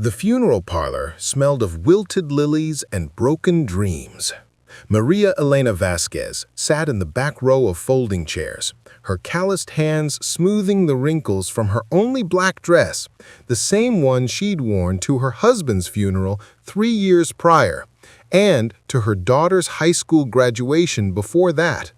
The funeral parlor smelled of wilted lilies and broken dreams. Maria Elena Vasquez sat in the back row of folding chairs, her calloused hands smoothing the wrinkles from her only black dress, the same one she'd worn to her husband's funeral 3 years prior, and to her daughter's high school graduation before that.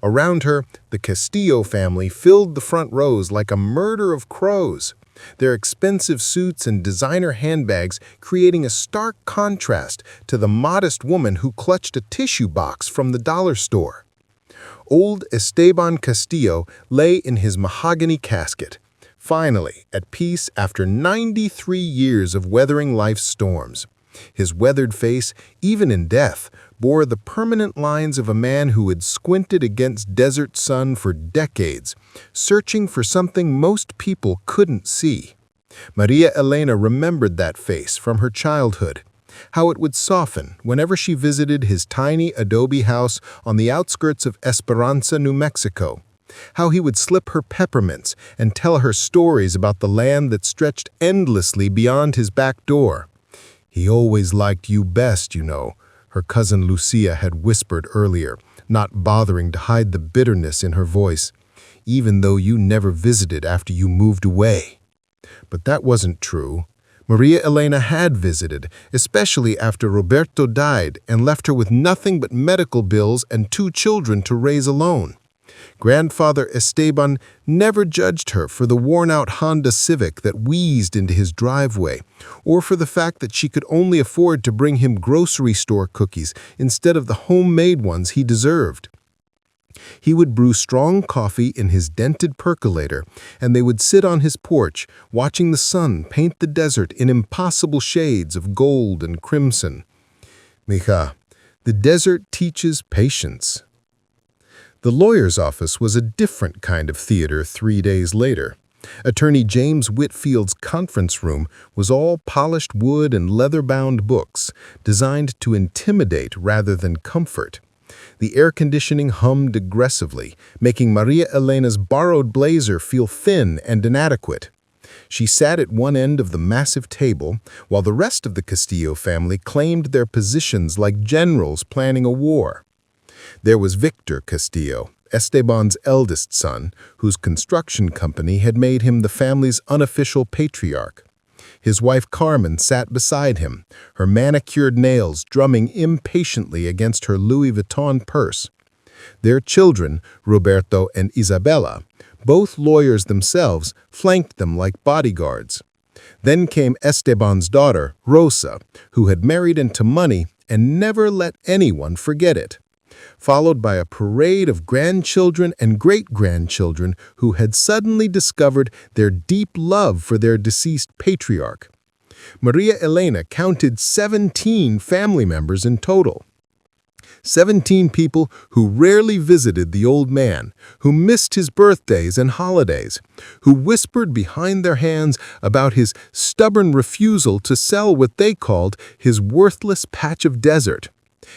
Around her, the Castillo family filled the front rows like a murder of crows, their expensive suits and designer handbags creating a stark contrast to the modest woman who clutched a tissue box from the dollar store. Old Esteban Castillo lay in his mahogany casket, finally at peace after 93 years of weathering life's storms. His weathered face, even in death, bore the permanent lines of a man who had squinted against desert sun for decades, searching for something most people couldn't see. Maria Elena remembered that face from her childhood, how it would soften whenever she visited his tiny adobe house on the outskirts of Esperanza, New Mexico, how he would slip her peppermints and tell her stories about the land that stretched endlessly beyond his back door. "He always liked you best, you know," her cousin Lucia had whispered earlier, not bothering to hide the bitterness in her voice, "even though you never visited after you moved away." But that wasn't true. Maria Elena had visited, especially after Roberto died and left her with nothing but medical bills and 2 children to raise alone. Grandfather Esteban never judged her for the worn-out Honda Civic that wheezed into his driveway, or for the fact that she could only afford to bring him grocery store cookies instead of the homemade ones he deserved. He would brew strong coffee in his dented percolator, and they would sit on his porch, watching the sun paint the desert in impossible shades of gold and crimson. "Mija, the desert teaches patience." The lawyer's office was a different kind of theater 3 days later. Attorney James Whitfield's conference room was all polished wood and leather-bound books, designed to intimidate rather than comfort. The air conditioning hummed aggressively, making Maria Elena's borrowed blazer feel thin and inadequate. She sat at one end of the massive table, while the rest of the Castillo family claimed their positions like generals planning a war. There was Victor Castillo, Esteban's eldest son, whose construction company had made him the family's unofficial patriarch. His wife Carmen sat beside him, her manicured nails drumming impatiently against her Louis Vuitton purse. Their children, Roberto and Isabella, both lawyers themselves, flanked them like bodyguards. Then came Esteban's daughter, Rosa, who had married into money and never let anyone forget it, followed by a parade of grandchildren and great-grandchildren who had suddenly discovered their deep love for their deceased patriarch. Maria Elena counted 17 family members in total. 17 people who rarely visited the old man, who missed his birthdays and holidays, who whispered behind their hands about his stubborn refusal to sell what they called his worthless patch of desert.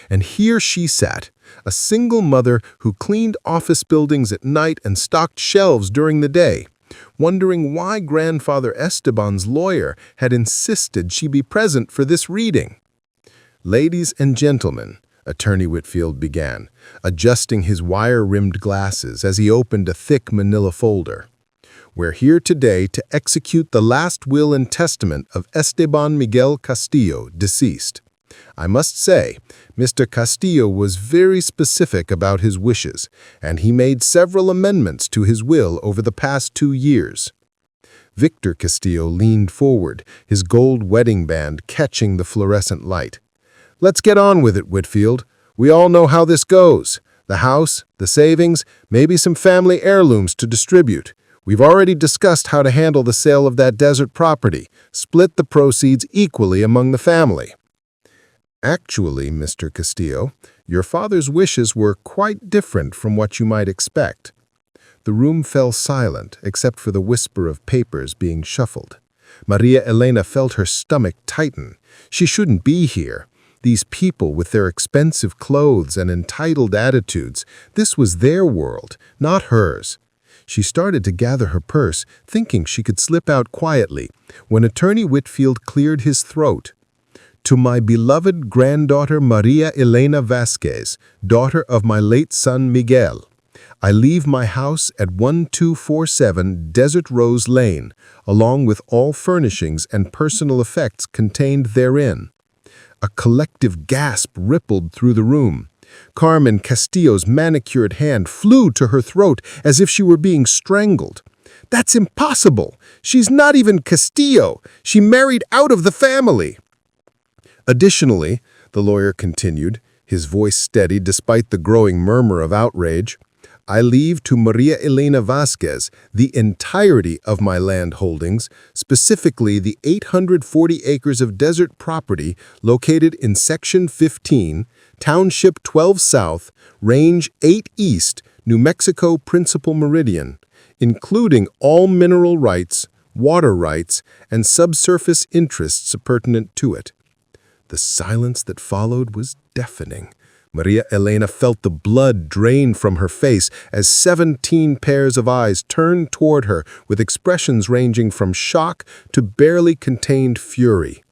And here she sat, a single mother who cleaned office buildings at night and stocked shelves during the day, wondering why Grandfather Esteban's lawyer had insisted she be present for this reading. "Ladies and gentlemen," Attorney Whitfield began, adjusting his wire-rimmed glasses as he opened a thick manila folder. "We're here today to execute the last will and testament of Esteban Miguel Castillo, deceased. I must say, Mr. Castillo was very specific about his wishes, and he made several amendments to his will over the past 2 years. Victor Castillo leaned forward, his gold wedding band catching the fluorescent light. "Let's get on with it, Whitfield. We all know how this goes. The house, the savings, maybe some family heirlooms to distribute. We've already discussed how to handle the sale of that desert property, split the proceeds equally among the family." "Actually, Mr. Castillo, your father's wishes were quite different from what you might expect." The room fell silent, except for the whisper of papers being shuffled. Maria Elena felt her stomach tighten. She shouldn't be here. These people with their expensive clothes and entitled attitudes, this was their world, not hers. She started to gather her purse, thinking she could slip out quietly, when Attorney Whitfield cleared his throat. To my beloved granddaughter Maria Elena Vasquez, daughter of my late son Miguel, I leave my house at 1247 Desert Rose Lane, along with all furnishings and personal effects contained therein. A collective gasp rippled through the room. Carmen Castillo's manicured hand flew to her throat as if she were being strangled. That's impossible! She's not even Castillo! She married out of the family! Additionally, the lawyer continued, his voice steady despite the growing murmur of outrage, I leave to Maria Elena Vasquez the entirety of my land holdings, specifically the 840 acres of desert property located in Section 15, Township 12 South, Range 8 East, New Mexico Principal Meridian, including all mineral rights, water rights, and subsurface interests pertinent to it. The silence that followed was deafening. Maria Elena felt the blood drain from her face as 17 pairs of eyes turned toward her with expressions ranging from shock to barely contained fury.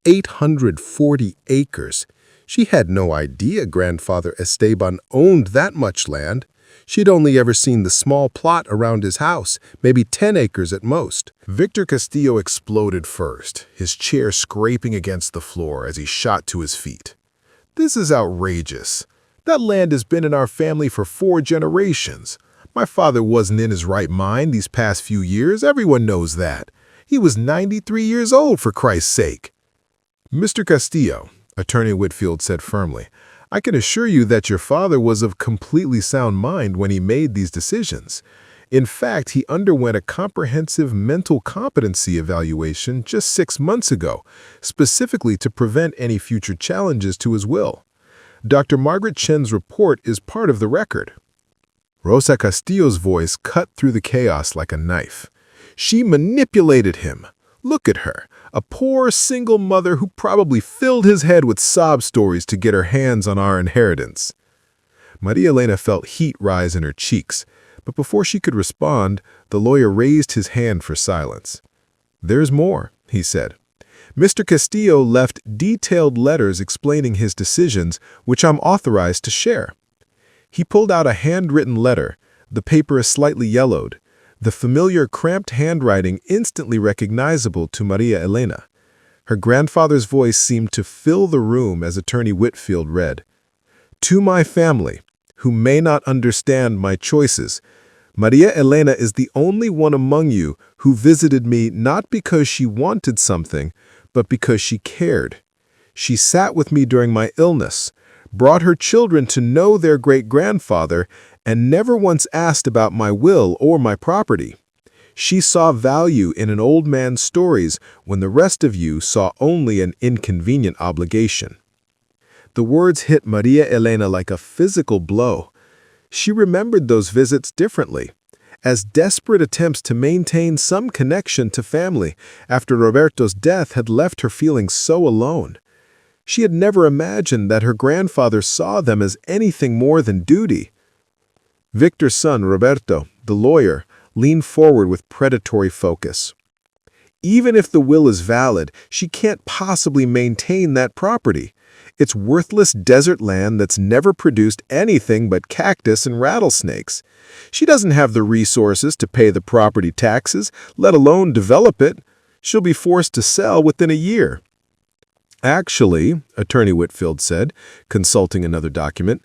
840 acres. She had no idea grandfather Esteban owned that much land. She'd only ever seen the small plot around his house, maybe 10 acres at most. Victor Castillo exploded first, his chair scraping against the floor as he shot to his feet. This is outrageous. That land has been in our family for 4 generations. My father wasn't in his right mind these past few years. Everyone knows that. He was 93 years old, for Christ's sake. Mr. Castillo, Attorney Whitfield said firmly, I can assure you that your father was of completely sound mind when he made these decisions. In fact, he underwent a comprehensive mental competency evaluation just 6 months ago, specifically to prevent any future challenges to his will. Dr. Margaret Chen's report is part of the record. Rosa Castillo's voice cut through the chaos like a knife. She manipulated him. Look at her, a poor single mother who probably filled his head with sob stories to get her hands on our inheritance. Maria Elena felt heat rise in her cheeks. But before she could respond, the lawyer raised his hand for silence. There's more, he said. Mr. Castillo left detailed letters explaining his decisions, which I'm authorized to share. He pulled out a handwritten letter. The paper is slightly yellowed. The familiar cramped handwriting instantly recognizable to Maria Elena. Her grandfather's voice seemed to fill the room as Attorney Whitfield read. To my family, who may not understand my choices, Maria Elena is the only one among you who visited me not because she wanted something, but because she cared. She sat with me during my illness, brought her children to know their great-grandfather, and never once asked about my will or my property. She saw value in an old man's stories when the rest of you saw only an inconvenient obligation. The words hit Maria Elena like a physical blow. She remembered those visits differently, as desperate attempts to maintain some connection to family after Roberto's death had left her feeling so alone. She had never imagined that her grandfather saw them as anything more than duty. Victor's son, Roberto, the lawyer, leaned forward with predatory focus. Even if the will is valid, she can't possibly maintain that property. It's worthless desert land that's never produced anything but cactus and rattlesnakes. She doesn't have the resources to pay the property taxes, let alone develop it. She'll be forced to sell within a year. Actually, Attorney Whitfield said, consulting another document,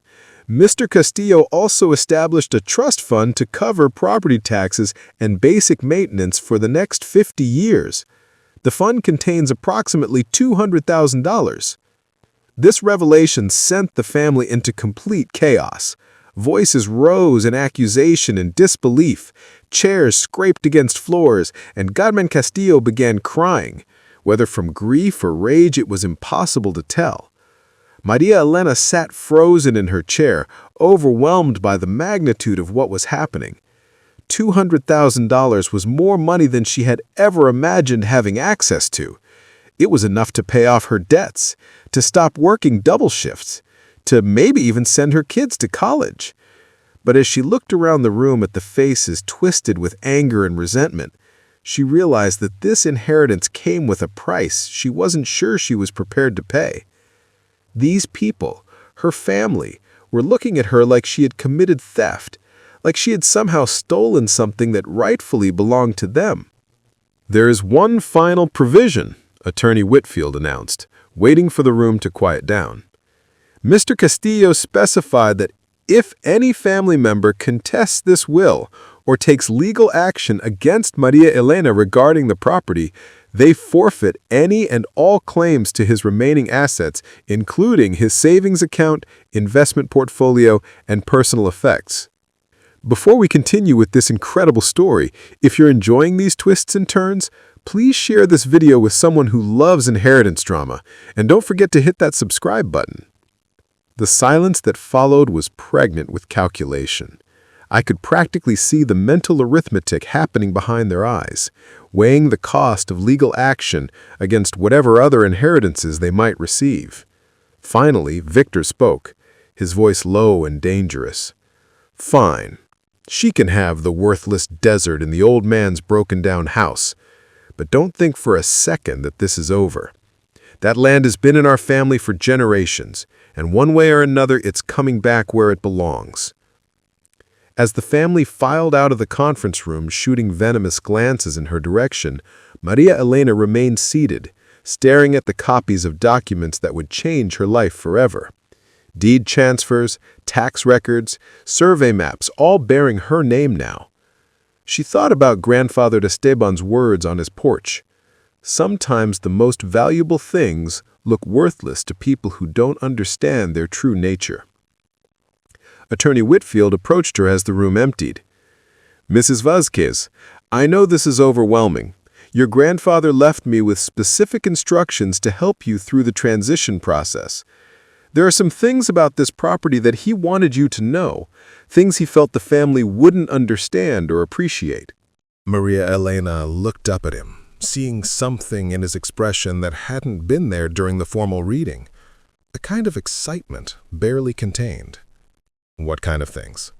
Mr. Castillo also established a trust fund to cover property taxes and basic maintenance for the next 50 years. The fund contains approximately $200,000. This revelation sent the family into complete chaos. Voices rose in accusation and disbelief. Chairs scraped against floors, and Carmen Castillo began crying. Whether from grief or rage, it was impossible to tell. Maria Elena sat frozen in her chair, overwhelmed by the magnitude of what was happening. $200,000 was more money than she had ever imagined having access to. It was enough to pay off her debts, to stop working double shifts, to maybe even send her kids to college. But as she looked around the room at the faces twisted with anger and resentment, she realized that this inheritance came with a price she wasn't sure she was prepared to pay. These people, her family, were looking at her like she had committed theft, like she had somehow stolen something that rightfully belonged to them. "There is one final provision," Attorney Whitfield announced, waiting for the room to quiet down. Mr. Castillo specified that if any family member contests this will or takes legal action against Maria Elena regarding the property, they forfeit any and all claims to his remaining assets, including his savings account, investment portfolio, and personal effects. Before we continue with this incredible story, if you're enjoying these twists and turns, please share this video with someone who loves inheritance drama, and don't forget to hit that subscribe button. The silence that followed was pregnant with calculation. I could practically see the mental arithmetic happening behind their eyes, weighing the cost of legal action against whatever other inheritances they might receive. Finally, Victor spoke, his voice low and dangerous. "Fine. She can have the worthless desert in the old man's broken-down house. But don't think for a second that this is over. That land has been in our family for generations, and one way or another it's coming back where it belongs." As the family filed out of the conference room, shooting venomous glances in her direction, Maria Elena remained seated, staring at the copies of documents that would change her life forever. Deed transfers, tax records, survey maps, all bearing her name now. She thought about grandfather Esteban's words on his porch. Sometimes the most valuable things look worthless to people who don't understand their true nature. Attorney Whitfield approached her as the room emptied. "Mrs. Vasquez, I know this is overwhelming. Your grandfather left me with specific instructions to help you through the transition process. There are some things about this property that he wanted you to know, things he felt the family wouldn't understand or appreciate." Maria Elena looked up at him, seeing something in his expression that hadn't been there during the formal reading. A kind of excitement barely contained. "What kind of things?"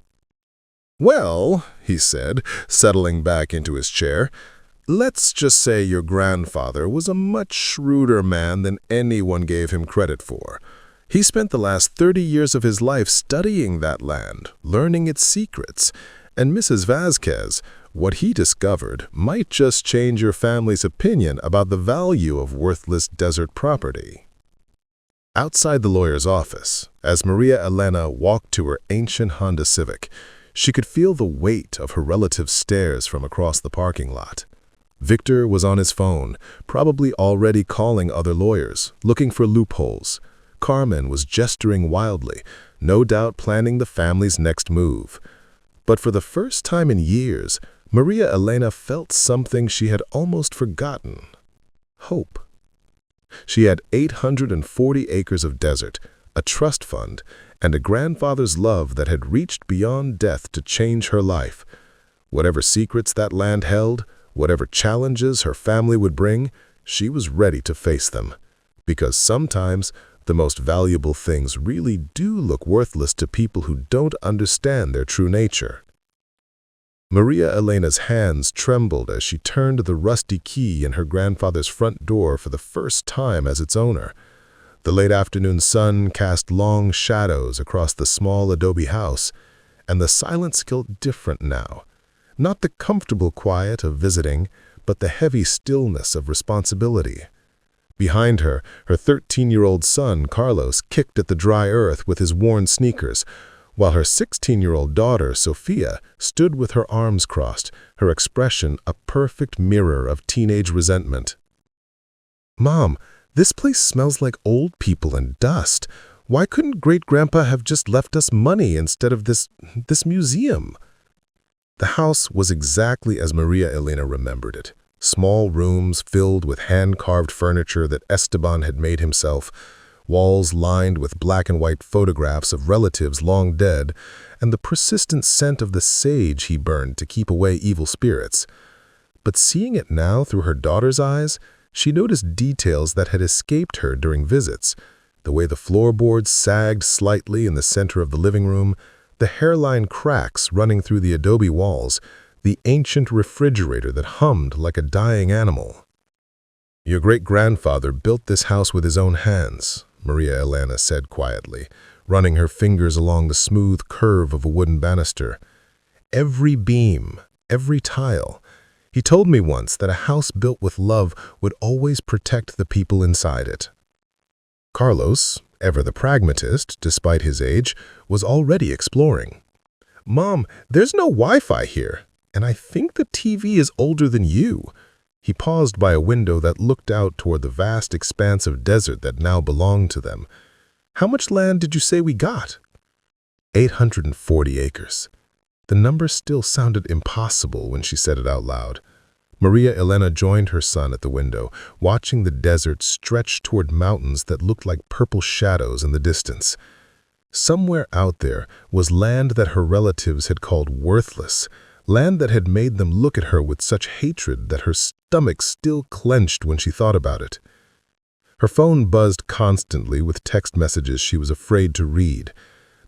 "Well," he said, settling back into his chair, "let's just say your grandfather was a much shrewder man than anyone gave him credit for. He spent the last 30 years of his life studying that land, learning its secrets, and Mrs. Vasquez, what he discovered might just change your family's opinion about the value of worthless desert property." Outside the lawyer's office, as Maria Elena walked to her ancient Honda Civic, she could feel the weight of her relative's stares from across the parking lot. Victor was on his phone, probably already calling other lawyers, looking for loopholes. Carmen was gesturing wildly, no doubt planning the family's next move. But for the first time in years, Maria Elena felt something she had almost forgotten: hope. She had 840 acres of desert, a trust fund, and a grandfather's love that had reached beyond death to change her life. Whatever secrets that land held, whatever challenges her family would bring, she was ready to face them. Because sometimes the most valuable things really do look worthless to people who don't understand their true nature. Maria Elena's hands trembled as she turned the rusty key in her grandfather's front door for the first time as its owner. The late afternoon sun cast long shadows across the small adobe house, and the silence felt different now. Not the comfortable quiet of visiting, but the heavy stillness of responsibility. Behind her, her 13-year-old son, Carlos, kicked at the dry earth with his worn sneakers, while her 16-year-old daughter, Sophia, stood with her arms crossed, her expression a perfect mirror of teenage resentment. "Mom, this place smells like old people and dust. Why couldn't Great-Grandpa have just left us money instead of this museum?" The house was exactly as Maria Elena remembered it. Small rooms filled with hand-carved furniture that Esteban had made himself, walls lined with black and white photographs of relatives long dead, and the persistent scent of the sage he burned to keep away evil spirits. But seeing it now through her daughter's eyes, she noticed details that had escaped her during visits: the way the floorboards sagged slightly in the center of the living room, the hairline cracks running through the adobe walls, the ancient refrigerator that hummed like a dying animal. "Your great-grandfather built this house with his own hands," Maria Elena said quietly, running her fingers along the smooth curve of a wooden banister. "Every beam, every tile. He told me once that a house built with love would always protect the people inside it." Carlos, ever the pragmatist, despite his age, was already exploring. "Mom, there's no Wi-Fi here, and I think the TV is older than you." He paused by a window that looked out toward the vast expanse of desert that now belonged to them. "How much land did you say we got?" 840 acres. The number still sounded impossible when she said it out loud. Maria Elena joined her son at the window, watching the desert stretch toward mountains that looked like purple shadows in the distance. Somewhere out there was land that her relatives had called worthless, land that had made them look at her with such hatred that her stomach still clenched when she thought about it. Her phone buzzed constantly with text messages she was afraid to read.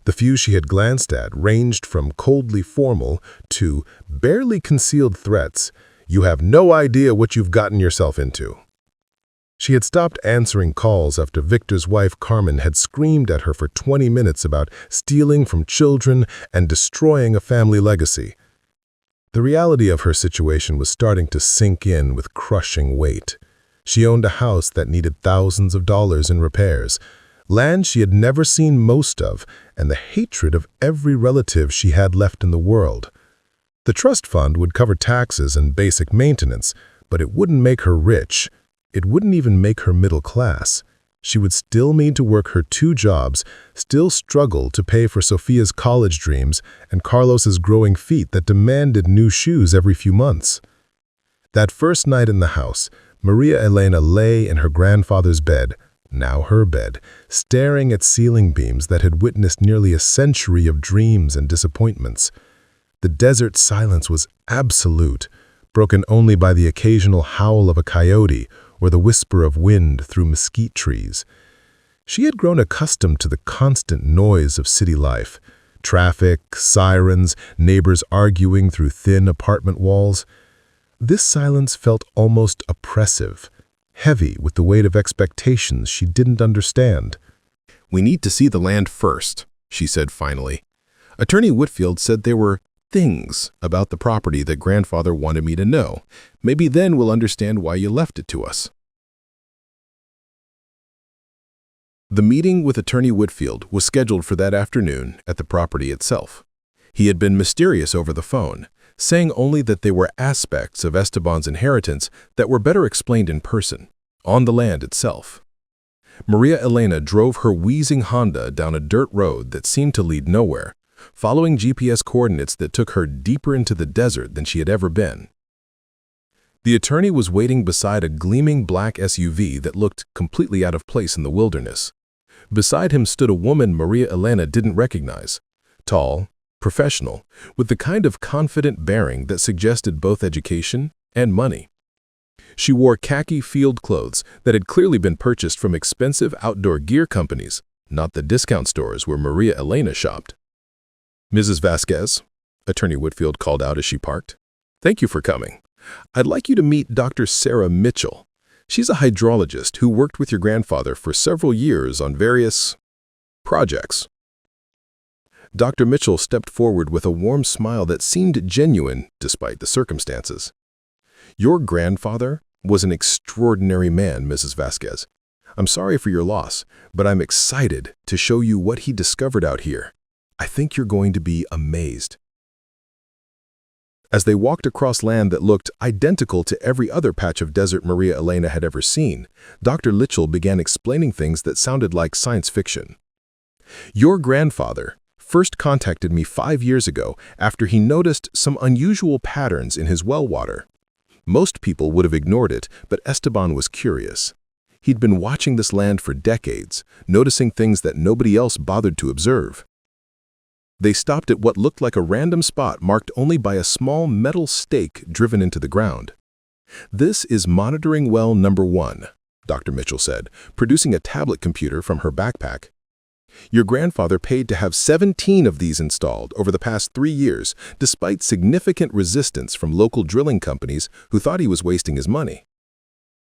The few she had glanced at ranged from coldly formal to barely concealed threats. "You have no idea what you've gotten yourself into." She had stopped answering calls after Victor's wife Carmen had screamed at her for 20 minutes about stealing from children and destroying a family legacy. The reality of her situation was starting to sink in with crushing weight. She owned a house that needed thousands of dollars in repairs, land she had never seen most of, and the hatred of every relative she had left in the world. The trust fund would cover taxes and basic maintenance, but it wouldn't make her rich. It wouldn't even make her middle class. She would still need to work her 2 jobs, still struggle to pay for Sophia's college dreams and Carlos's growing feet that demanded new shoes every few months. That first night in the house, Maria Elena lay in her grandfather's bed, now her bed, staring at ceiling beams that had witnessed nearly a century of dreams and disappointments. The desert silence was absolute, broken only by the occasional howl of a coyote or the whisper of wind through mesquite trees. She had grown accustomed to the constant noise of city life, traffic, sirens, neighbors arguing through thin apartment walls. This silence felt almost oppressive, heavy with the weight of expectations she didn't understand. "We need to see the land first," she said finally. "Attorney Whitfield said there were things about the property that grandfather wanted me to know. Maybe then we'll understand why you left it to us." The meeting with Attorney Whitfield was scheduled for that afternoon at the property itself. He had been mysterious over the phone, saying only that they were aspects of Esteban's inheritance that were better explained in person, on the land itself. Maria Elena drove her wheezing Honda down a dirt road that seemed to lead nowhere, following GPS coordinates that took her deeper into the desert than she had ever been. The attorney was waiting beside a gleaming black SUV that looked completely out of place in the wilderness. Beside him stood a woman Maria Elena didn't recognize, tall, professional, with the kind of confident bearing that suggested both education and money. She wore khaki field clothes that had clearly been purchased from expensive outdoor gear companies, not the discount stores where Maria Elena shopped. "Mrs. Vasquez," Attorney Whitfield called out as she parked, "thank you for coming. I'd like you to meet Dr. Sarah Mitchell. She's a hydrologist who worked with your grandfather for several years on various projects." Dr. Mitchell stepped forward with a warm smile that seemed genuine despite the circumstances. "Your grandfather was an extraordinary man, Mrs. Vasquez. I'm sorry for your loss, but I'm excited to show you what he discovered out here. I think you're going to be amazed." As they walked across land that looked identical to every other patch of desert Maria Elena had ever seen, Dr. Litchell began explaining things that sounded like science fiction. "Your grandfather first contacted me 5 years ago after he noticed some unusual patterns in his well water. Most people would have ignored it, but Esteban was curious. He'd been watching this land for decades, noticing things that nobody else bothered to observe. They stopped at what looked like a random spot marked only by a small metal stake driven into the ground. This is monitoring well number 1, Dr. Mitchell said, producing a tablet computer from her backpack. Your grandfather paid to have 17 of these installed over the past 3 years, despite significant resistance from local drilling companies who thought he was wasting his money.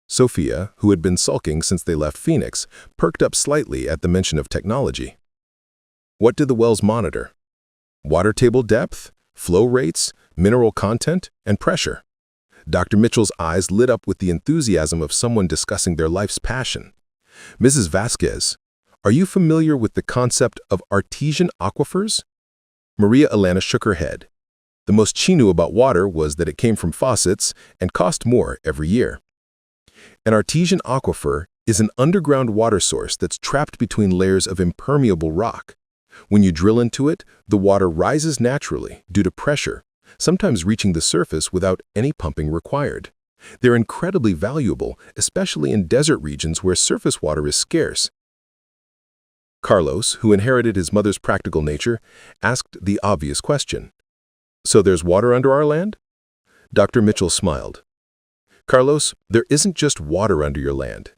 Sophia, who had been sulking since they left Phoenix, perked up slightly at the mention of technology. What did the wells monitor? Water table depth, flow rates, mineral content, and pressure. Dr. Mitchell's eyes lit up with the enthusiasm of someone discussing their life's passion. Mrs. Vasquez, are you familiar with the concept of artesian aquifers? Maria Elena shook her head. The most she knew about water was that it came from faucets and cost more every year. An artesian aquifer is an underground water source that's trapped between layers of impermeable rock. When you drill into it, the water rises naturally due to pressure, sometimes reaching the surface without any pumping required. They're incredibly valuable, especially in desert regions where surface water is scarce. Carlos, who inherited his mother's practical nature, asked the obvious question. So there's water under our land? Dr. Mitchell smiled. Carlos, there isn't just water under your land.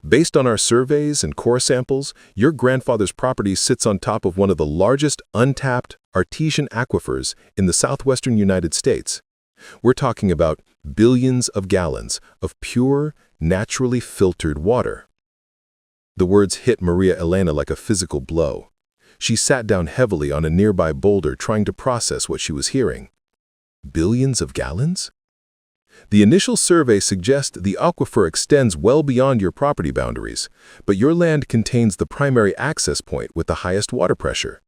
Based on our surveys and core samples, your grandfather's property sits on top of one of the largest untapped artesian aquifers in the southwestern United States. We're talking about billions of gallons of pure, naturally filtered water. The words hit Maria Elena like a physical blow. She sat down heavily on a nearby boulder trying to process what she was hearing. Billions of gallons? The initial survey suggests the aquifer extends well beyond your property boundaries, but your land contains the primary access point with the highest water pressure.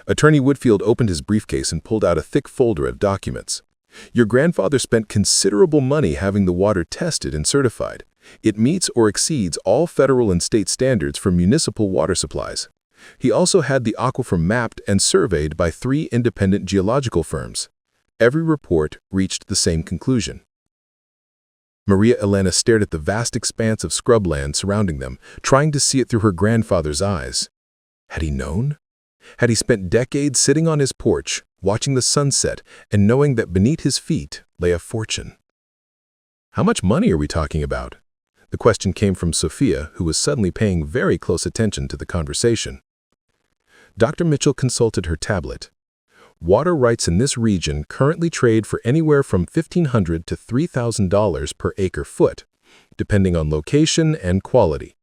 Attorney Whitfield opened his briefcase and pulled out a thick folder of documents. Your grandfather spent considerable money having the water tested and certified. It meets or exceeds all federal and state standards for municipal water supplies. He also had the aquifer mapped and surveyed by 3 independent geological firms. Every report reached the same conclusion. Maria Elena stared at the vast expanse of scrubland surrounding them, trying to see it through her grandfather's eyes. Had he known? Had he spent decades sitting on his porch, watching the sunset, and knowing that beneath his feet lay a fortune? How much money are we talking about? The question came from Sophia, who was suddenly paying very close attention to the conversation. Dr. Mitchell consulted her tablet. Water rights in this region currently trade for anywhere from $1,500 to $3,000 per acre-foot, depending on location and quality.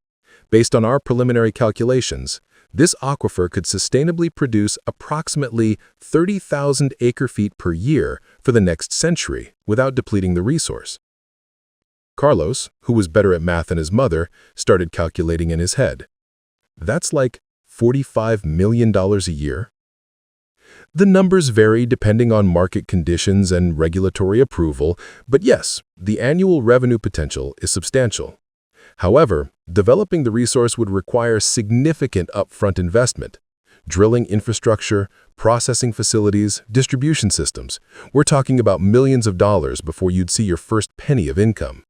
Based on our preliminary calculations, this aquifer could sustainably produce approximately 30,000 acre-feet per year for the next century without depleting the resource. Carlos, who was better at math than his mother, started calculating in his head. That's like $45 million a year. The numbers vary depending on market conditions and regulatory approval, but yes, the annual revenue potential is substantial. However, developing the resource would require significant upfront investment. Drilling infrastructure, processing facilities, distribution systems. We're talking about millions of dollars before you'd see your first penny of income.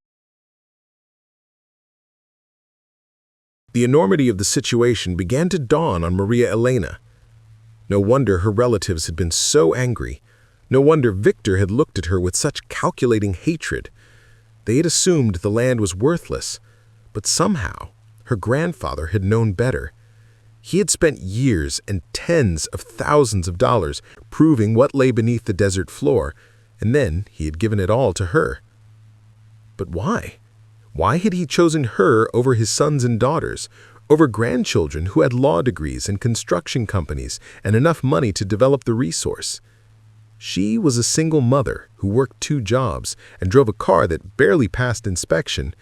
The enormity of the situation began to dawn on Maria Elena. No wonder her relatives had been so angry. No wonder Victor had looked at her with such calculating hatred. They had assumed the land was worthless, but somehow her grandfather had known better. He had spent years and tens of thousands of dollars proving what lay beneath the desert floor, and then he had given it all to her. But why? Why had he chosen her over his sons and daughters, over grandchildren who had law degrees and construction companies and enough money to develop the resource? She was a single mother who worked 2 jobs and drove a car that barely passed inspection.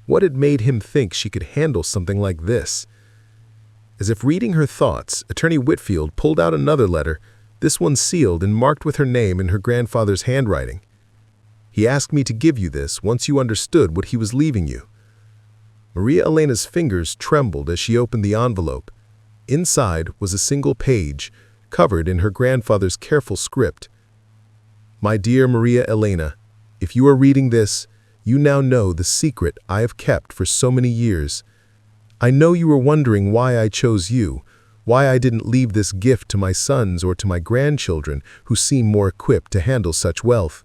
What had made him think she could handle something like this? As if reading her thoughts, Attorney Whitfield pulled out another letter, this one sealed and marked with her name in her grandfather's handwriting. He asked me to give you this once you understood what he was leaving you. Maria Elena's fingers trembled as she opened the envelope. Inside was a single page, covered in her grandfather's careful script. My dear Maria Elena, if you are reading this, you now know the secret I have kept for so many years. I know you are wondering why I chose you, why I didn't leave this gift to my sons or to my grandchildren who seem more equipped to handle such wealth.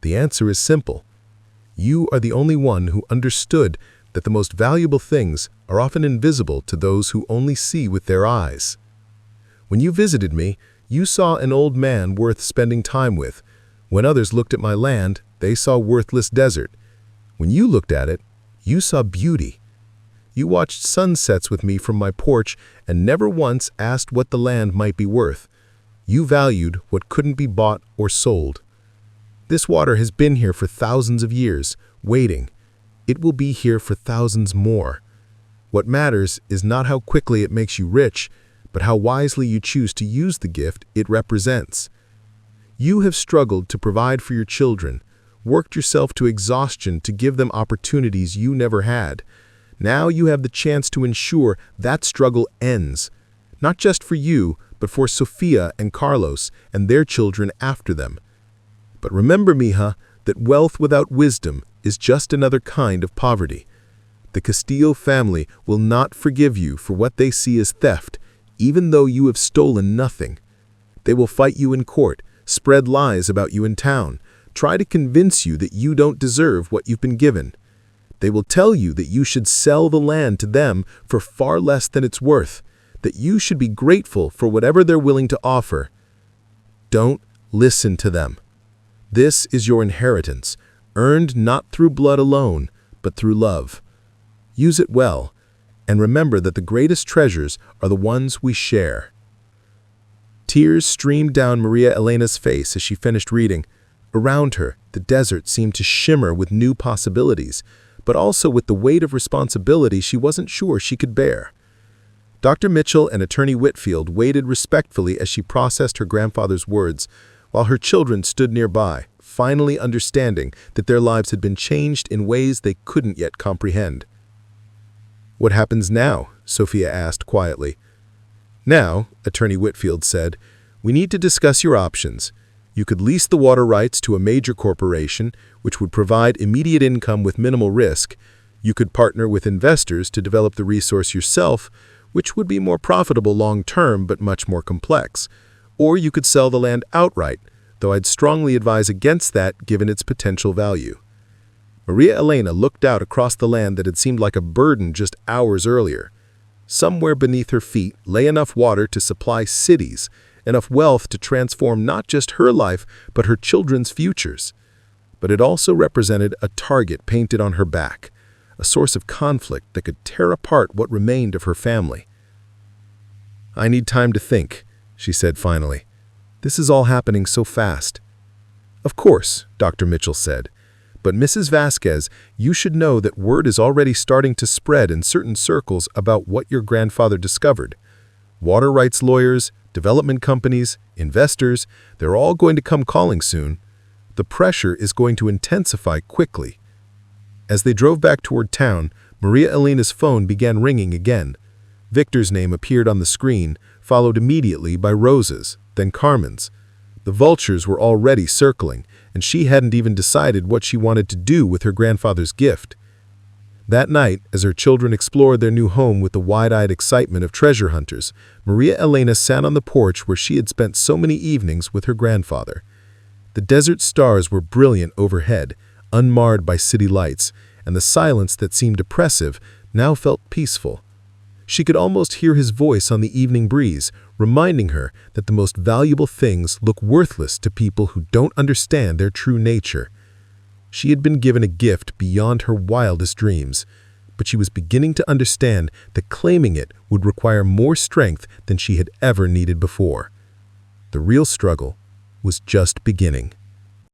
The answer is simple. You are the only one who understood that the most valuable things are often invisible to those who only see with their eyes. When you visited me, you saw an old man worth spending time with. When others looked at my land, they saw worthless desert. When you looked at it, you saw beauty. You watched sunsets with me from my porch and never once asked what the land might be worth. You valued what couldn't be bought or sold. This water has been here for thousands of years, waiting. It will be here for thousands more. What matters is not how quickly it makes you rich, but how wisely you choose to use the gift it represents. You have struggled to provide for your children, worked yourself to exhaustion to give them opportunities you never had. Now you have the chance to ensure that struggle ends, not just for you, but for Sofia and Carlos and their children after them. But remember, mija, that wealth without wisdom is just another kind of poverty. The Castillo family will not forgive you for what they see as theft, even though you have stolen nothing. They will fight you in court, spread lies about you in town, try to convince you that you don't deserve what you've been given. They will tell you that you should sell the land to them for far less than it's worth, that you should be grateful for whatever they're willing to offer. Don't listen to them. This is your inheritance, earned not through blood alone, but through love. Use it well, and remember that the greatest treasures are the ones we share. Tears streamed down Maria Elena's face as she finished reading. Around her, the desert seemed to shimmer with new possibilities, but also with the weight of responsibility she wasn't sure she could bear. Dr. Mitchell and Attorney Whitfield waited respectfully as she processed her grandfather's words, while her children stood nearby, finally understanding that their lives had been changed in ways they couldn't yet comprehend. "What happens now?" Sophia asked quietly. "Now," Attorney Whitfield said, "we need to discuss your options. You could lease the water rights to a major corporation, which would provide immediate income with minimal risk. You could partner with investors to develop the resource yourself, which would be more profitable long-term but much more complex. Or you could sell the land outright, though I'd strongly advise against that given its potential value." Maria Elena looked out across the land that had seemed like a burden just hours earlier. Somewhere beneath her feet lay enough water to supply cities, enough wealth to transform not just her life, but her children's futures. But it also represented a target painted on her back, a source of conflict that could tear apart what remained of her family. "I need time to think," she said finally. "This is all happening so fast." "Of course," Dr. Mitchell said. "But Mrs. Vasquez, you should know that word is already starting to spread in certain circles about what your grandfather discovered. Water rights lawyers, development companies, investors, they're all going to come calling soon. The pressure is going to intensify quickly." As they drove back toward town, Maria Elena's phone began ringing again. Victor's name appeared on the screen, followed immediately by Rose's, then Carmen's. The vultures were already circling, and she hadn't even decided what she wanted to do with her grandfather's gift. That night, as her children explored their new home with the wide-eyed excitement of treasure hunters, Maria Elena sat on the porch where she had spent so many evenings with her grandfather. The desert stars were brilliant overhead, unmarred by city lights, and the silence that seemed oppressive now felt peaceful. She could almost hear his voice on the evening breeze, reminding her that the most valuable things look worthless to people who don't understand their true nature. She had been given a gift beyond her wildest dreams, but she was beginning to understand that claiming it would require more strength than she had ever needed before. The real struggle was just beginning.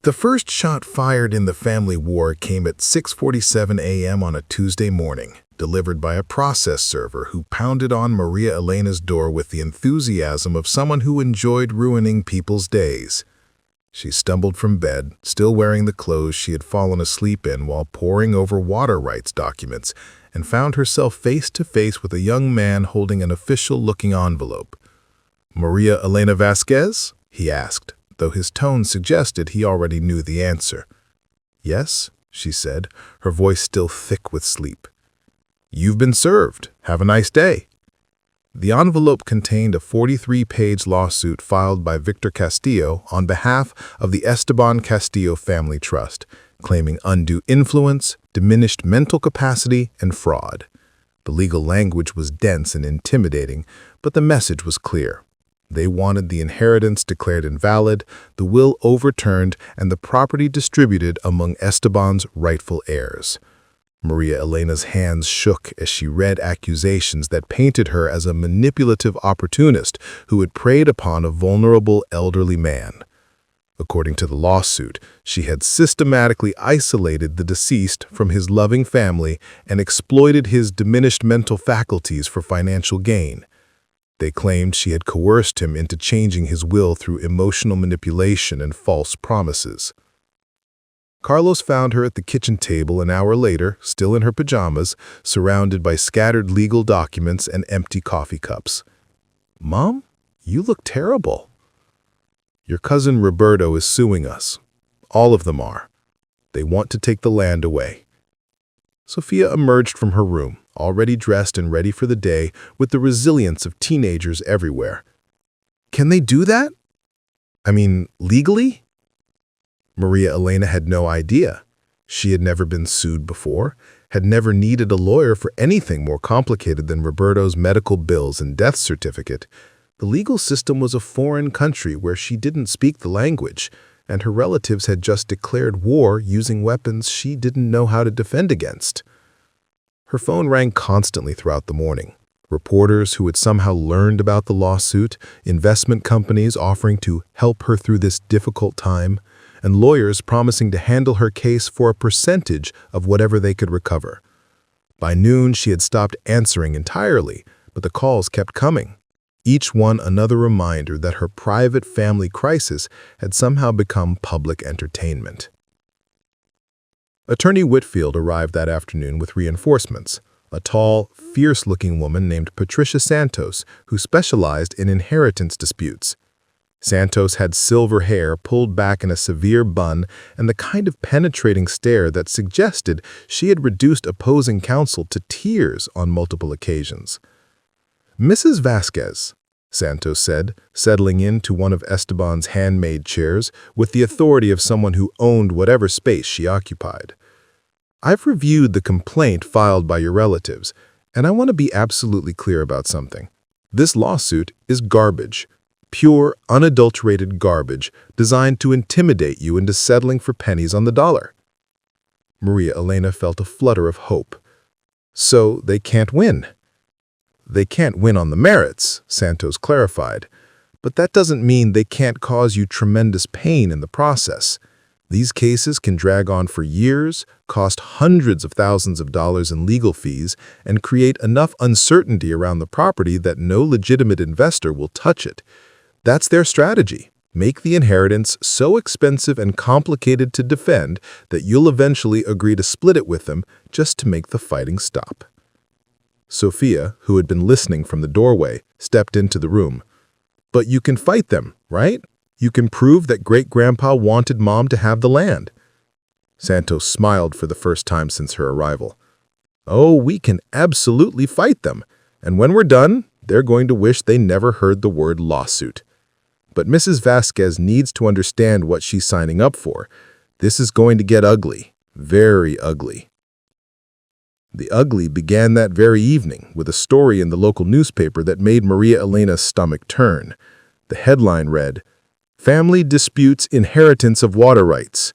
The first shot fired in the family war came at 6:47 a.m. on a Tuesday morning, delivered by a process server who pounded on Maria Elena's door with the enthusiasm of someone who enjoyed ruining people's days. She stumbled from bed, still wearing the clothes she had fallen asleep in while poring over water rights documents, and found herself face to face with a young man holding an official-looking envelope. "Maria Elena Vasquez?" he asked, though his tone suggested he already knew the answer. "Yes," she said, her voice still thick with sleep. "You've been served. Have a nice day." The envelope contained a 43-page lawsuit filed by Victor Castillo on behalf of the Esteban Castillo Family Trust, claiming undue influence, diminished mental capacity, and fraud. The legal language was dense and intimidating, but the message was clear. They wanted the inheritance declared invalid, the will overturned, and the property distributed among Esteban's rightful heirs. Maria Elena's hands shook as she read accusations that painted her as a manipulative opportunist who had preyed upon a vulnerable elderly man. According to the lawsuit, she had systematically isolated the deceased from his loving family and exploited his diminished mental faculties for financial gain. They claimed she had coerced him into changing his will through emotional manipulation and false promises. Carlos found her at the kitchen table an hour later, still in her pajamas, surrounded by scattered legal documents and empty coffee cups. "Mom, you look terrible." "Your cousin Roberto is suing us. All of them are. They want to take the land away." Sophia emerged from her room, already dressed and ready for the day, with the resilience of teenagers everywhere. "Can they do that? I mean, legally?" Maria Elena had no idea. She had never been sued before, had never needed a lawyer for anything more complicated than Roberto's medical bills and death certificate. The legal system was a foreign country where she didn't speak the language, and her relatives had just declared war using weapons she didn't know how to defend against. Her phone rang constantly throughout the morning. Reporters who had somehow learned about the lawsuit, investment companies offering to help her through this difficult time, and lawyers promising to handle her case for a percentage of whatever they could recover. By noon, she had stopped answering entirely, but the calls kept coming. Each one another reminder that her private family crisis had somehow become public entertainment. Attorney Whitfield arrived that afternoon with reinforcements, a tall, fierce-looking woman named Patricia Santos who specialized in inheritance disputes. Santos had silver hair pulled back in a severe bun and the kind of penetrating stare that suggested she had reduced opposing counsel to tears on multiple occasions. "Mrs. Vasquez," Santos said, settling into one of Esteban's handmade chairs with the authority of someone who owned whatever space she occupied. "I've reviewed the complaint filed by your relatives, and I want to be absolutely clear about something. This lawsuit is garbage. Pure, unadulterated garbage designed to intimidate you into settling for pennies on the dollar." Maria Elena felt a flutter of hope. "So they can't win?" "They can't win on the merits," Santos clarified, "but that doesn't mean they can't cause you tremendous pain in the process. These cases can drag on for years, cost hundreds of thousands of dollars in legal fees, and create enough uncertainty around the property that no legitimate investor will touch it. That's their strategy. Make the inheritance so expensive and complicated to defend that you'll eventually agree to split it with them just to make the fighting stop." Sophia, who had been listening from the doorway, stepped into the room. "But you can fight them, right? You can prove that great-grandpa wanted Mom to have the land." Santos smiled for the first time since her arrival. "Oh, we can absolutely fight them, and when we're done, they're going to wish they never heard the word lawsuit. But Mrs. Vasquez needs to understand what she's signing up for. This is going to get ugly, very ugly." The ugly began that very evening with a story in the local newspaper that made Maria Elena's stomach turn. The headline read, "Family Disputes Inheritance of Water Rights,"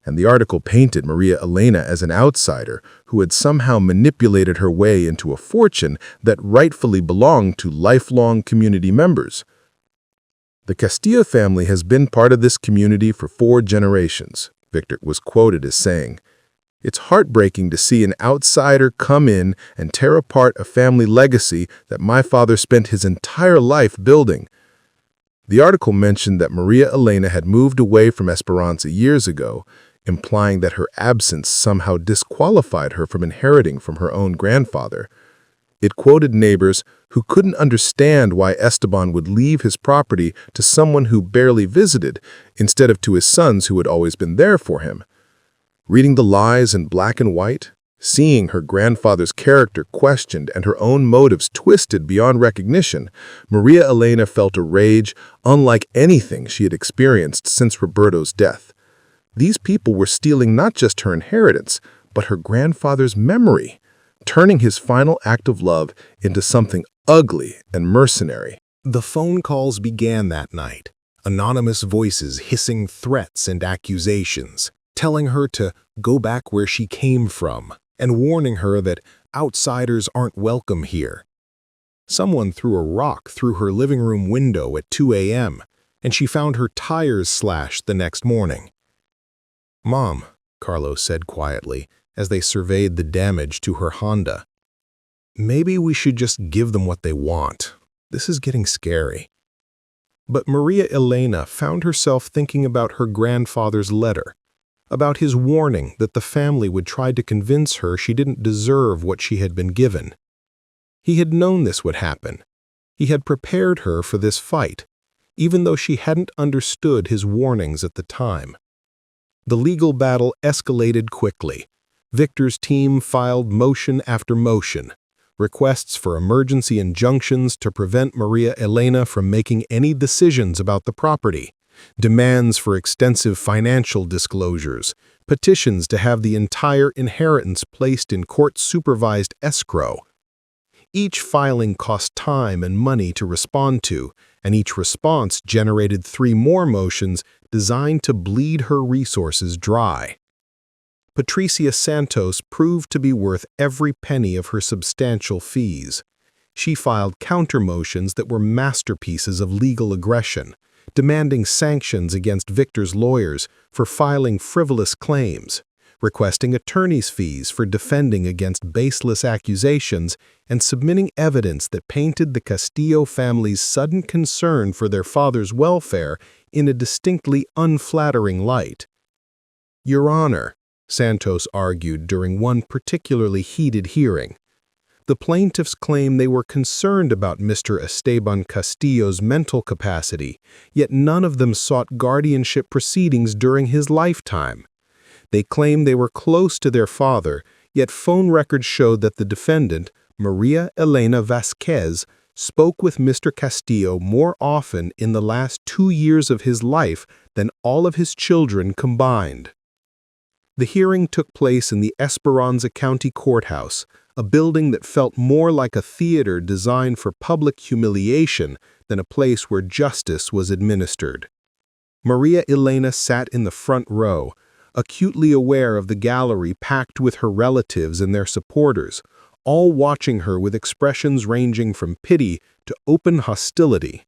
and the article painted Maria Elena as an outsider who had somehow manipulated her way into a fortune that rightfully belonged to lifelong community members. "The Castillo family has been part of this community for 4 generations, Victor was quoted as saying. "It's heartbreaking to see an outsider come in and tear apart a family legacy that my father spent his entire life building." The article mentioned that Maria Elena had moved away from Esperanza years ago, implying that her absence somehow disqualified her from inheriting from her own grandfather. It quoted neighbors who couldn't understand why Esteban would leave his property to someone who barely visited, instead of to his sons who had always been there for him. Reading the lies in black and white, seeing her grandfather's character questioned and her own motives twisted beyond recognition, Maria Elena felt a rage unlike anything she had experienced since Roberto's death. These people were stealing not just her inheritance, but her grandfather's memory, turning his final act of love into something ugly and mercenary. The phone calls began that night, anonymous voices hissing threats and accusations, telling her to go back where she came from, and warning her that outsiders aren't welcome here. Someone threw a rock through her living room window at 2 a.m., and she found her tires slashed the next morning. "Mom," Carlos said quietly as they surveyed the damage to her Honda, "maybe we should just give them what they want. This is getting scary." But Maria Elena found herself thinking about her grandfather's letter, about his warning that the family would try to convince her she didn't deserve what she had been given. He had known this would happen. He had prepared her for this fight, even though she hadn't understood his warnings at the time. The legal battle escalated quickly. Victor's team filed motion after motion, requests for emergency injunctions to prevent Maria Elena from making any decisions about the property, demands for extensive financial disclosures, petitions to have the entire inheritance placed in court-supervised escrow. Each filing cost time and money to respond to, and each response generated 3 more motions designed to bleed her resources dry. Patricia Santos proved to be worth every penny of her substantial fees. She filed counter-motions that were masterpieces of legal aggression, demanding sanctions against Victor's lawyers for filing frivolous claims, requesting attorney's fees for defending against baseless accusations, and submitting evidence that painted the Castillo family's sudden concern for their father's welfare in a distinctly unflattering light. "Your Honor," Santos argued during one particularly heated hearing, "the plaintiffs claim they were concerned about Mr. Esteban Castillo's mental capacity, yet none of them sought guardianship proceedings during his lifetime. They claim they were close to their father, yet phone records showed that the defendant, Maria Elena Vasquez, spoke with Mr. Castillo more often in the last 2 years of his life than all of his children combined." The hearing took place in the Esperanza County Courthouse, a building that felt more like a theater designed for public humiliation than a place where justice was administered. Maria Elena sat in the front row, acutely aware of the gallery packed with her relatives and their supporters, all watching her with expressions ranging from pity to open hostility.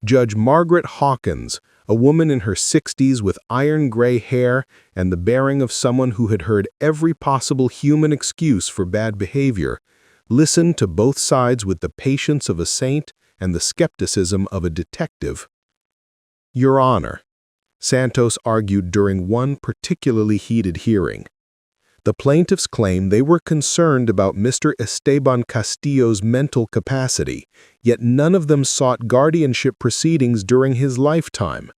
Judge Margaret Hawkins, a woman in her 60s with iron-gray hair and the bearing of someone who had heard every possible human excuse for bad behavior, listened to both sides with the patience of a saint and the skepticism of a detective. "Your Honor," Santos argued during one particularly heated hearing, "the plaintiffs claim they were concerned about Mr. Esteban Castillo's mental capacity, yet none of them sought guardianship proceedings during his lifetime.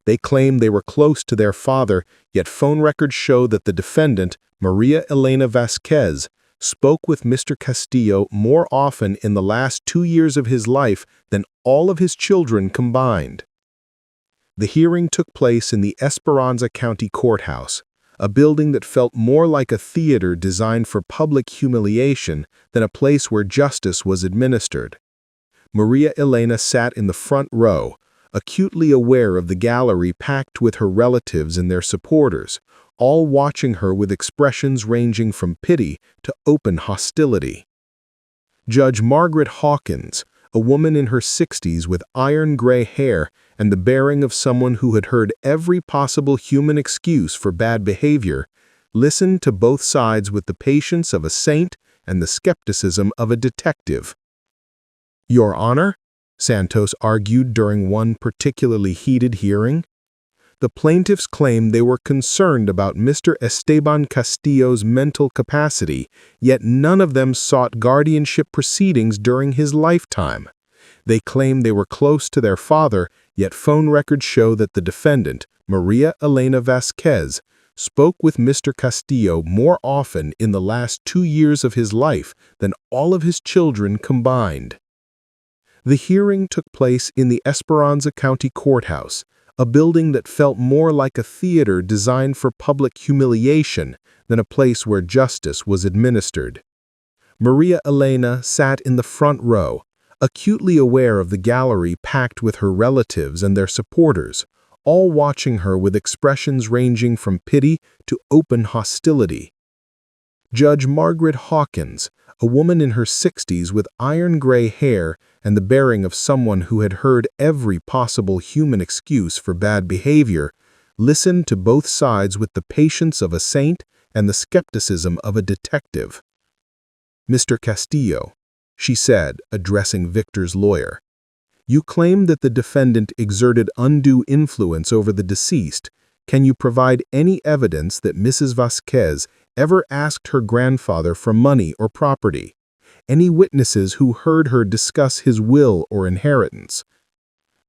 They claim they were close to their father, yet phone records show that the defendant, Maria Elena Vasquez, spoke with Mr. Castillo more often in the last 2 years of his life than all of his children combined." The hearing took place in the Esperanza County Courthouse, a building that felt more like a theater designed for public humiliation than a place where justice was administered. Maria Elena sat in the front row, acutely aware of the gallery packed with her relatives and their supporters, all watching her with expressions ranging from pity to open hostility. Judge Margaret Hawkins, a woman in her 60s with iron-gray hair and the bearing of someone who had heard every possible human excuse for bad behavior, listened to both sides with the patience of a saint and the skepticism of a detective. "Your Honor," Santos argued during one particularly heated hearing, "the plaintiffs claim they were concerned about Mr. Esteban Castillo's mental capacity, yet none of them sought guardianship proceedings during his lifetime. They claim they were close to their father, yet phone records show that the defendant, Maria Elena Vasquez, spoke with Mr. Castillo more often in the last 2 years of his life than all of his children combined." The hearing took place in the Esperanza County Courthouse, a building that felt more like a theater designed for public humiliation than a place where justice was administered. Maria Elena sat in the front row, acutely aware of the gallery packed with her relatives and their supporters, all watching her with expressions ranging from pity to open hostility. Judge Margaret Hawkins, a woman in her 60s with iron-gray hair and the bearing of someone who had heard every possible human excuse for bad behavior, listened to both sides with the patience of a saint and the skepticism of a detective. "Mr. Castillo," she said, addressing Victor's lawyer, "you claim that the defendant exerted undue influence over the deceased. Can you provide any evidence that Mrs. Vasquez ever asked her grandfather for money or property? Any witnesses who heard her discuss his will or inheritance?"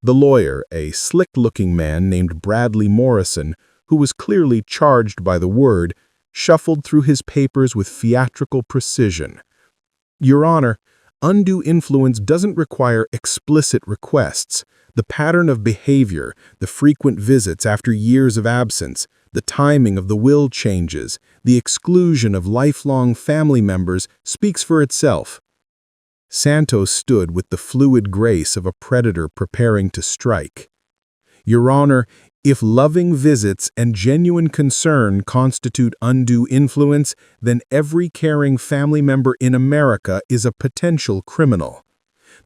The lawyer, a slick-looking man named Bradley Morrison, who was clearly charged by the word, shuffled through his papers with theatrical precision. "Your Honor, undue influence doesn't require explicit requests. The pattern of behavior, the frequent visits after years of absence, the timing of the will changes, the exclusion of lifelong family members speaks for itself." Santos stood with the fluid grace of a predator preparing to strike. "Your Honor, if loving visits and genuine concern constitute undue influence, then every caring family member in America is a potential criminal.